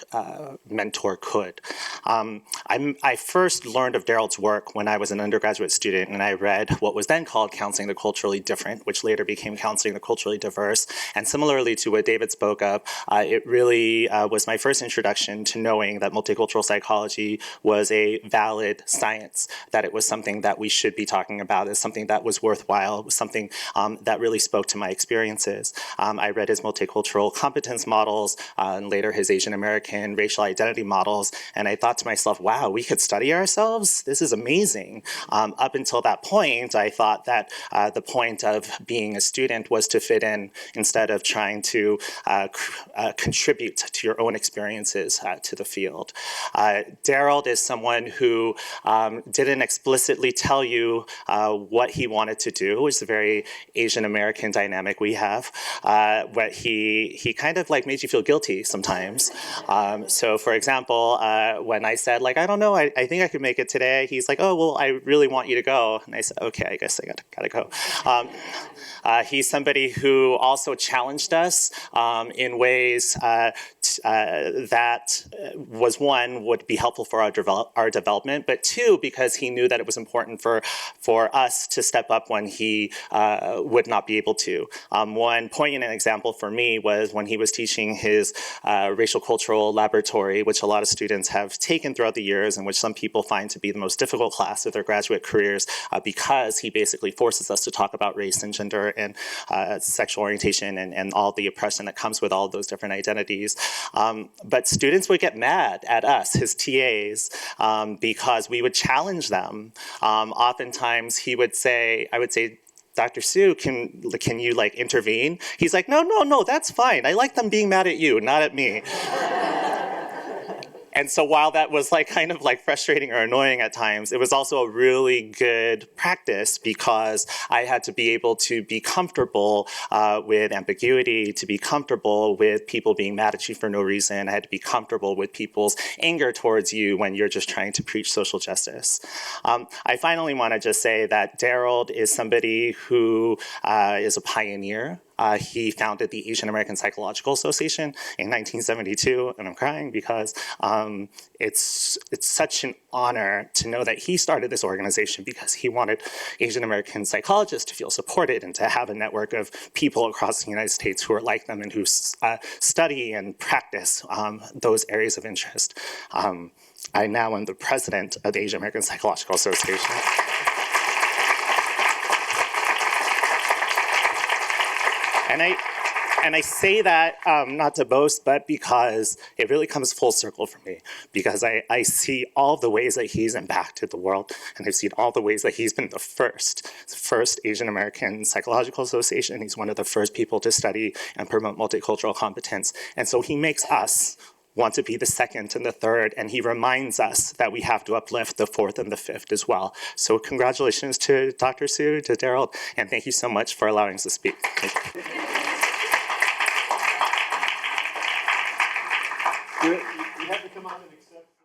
mentor could. I first learned of Derald's work when I was an undergraduate student, and I read what was then called Counseling the Culturally Different, which later became Counseling the Culturally Diverse. And similarly to what David spoke of, it really was my first introduction to knowing that multicultural psychology was a valid science, that it was something that we should be talking about, as something that was worthwhile, something that really spoke to my experiences. I read his multicultural competence models, and later his Asian American racial identity models, and I thought to myself, wow, we could study ourselves? This is amazing. Up until that point, I thought that the point of being a student was to fit in instead of trying to contribute to your own experiences to the field. Derald is someone who didn't explicitly tell you what he wanted to do. It's a very Asian American dynamic we have, but he kind of like made you feel guilty sometimes. So for example, when I said like, I don't know, I think I could make it today, he's like, oh, well, I really want you to go. And I said, okay, I guess I gotta go. He's somebody who also challenged us in ways that was, one, would be helpful for our development, but two, because he knew that it was important for us to step up when he would not be able to. One poignant example for me was with when he was teaching his racial cultural laboratory, which a lot of students have taken throughout the years and which some people find to be the most difficult class of their graduate careers because he basically forces us to talk about race and gender and sexual orientation and all the oppression that comes with all of those different identities. But students would get mad at us, his TAs, because we would challenge them. Oftentimes he would say, I would say, Dr. Sue, can you like intervene? He's like, no, that's fine. I like them being mad at you, not at me. And so while that was like kind of like frustrating or annoying at times, it was also a really good practice because I had to be able to be comfortable with ambiguity, to be comfortable with people being mad at you for no reason. I had to be comfortable with people's anger towards you when you're just trying to preach social justice. I finally want to just say that Derald is somebody who is a pioneer. He founded the Asian American Psychological Association in 1972, and I'm crying because it's such an honor to know that he started this organization because he wanted Asian American psychologists to feel supported and to have a network of people across the United States who are like them and who study and practice those areas of interest. I now am the president of the Asian American Psychological Association. And I say that not to boast, but because it really comes full circle for me. Because I see all the ways that he's impacted the world, and I've seen all the ways that he's been the first Asian American Psychological Association. He's one of the first people to study and promote multicultural competence. And so he makes us want to be the second and the third, and he reminds us that we have to uplift the fourth and the fifth as well. So congratulations to Dr. Sue, to Derald, and thank you so much for allowing us to speak. Thank you.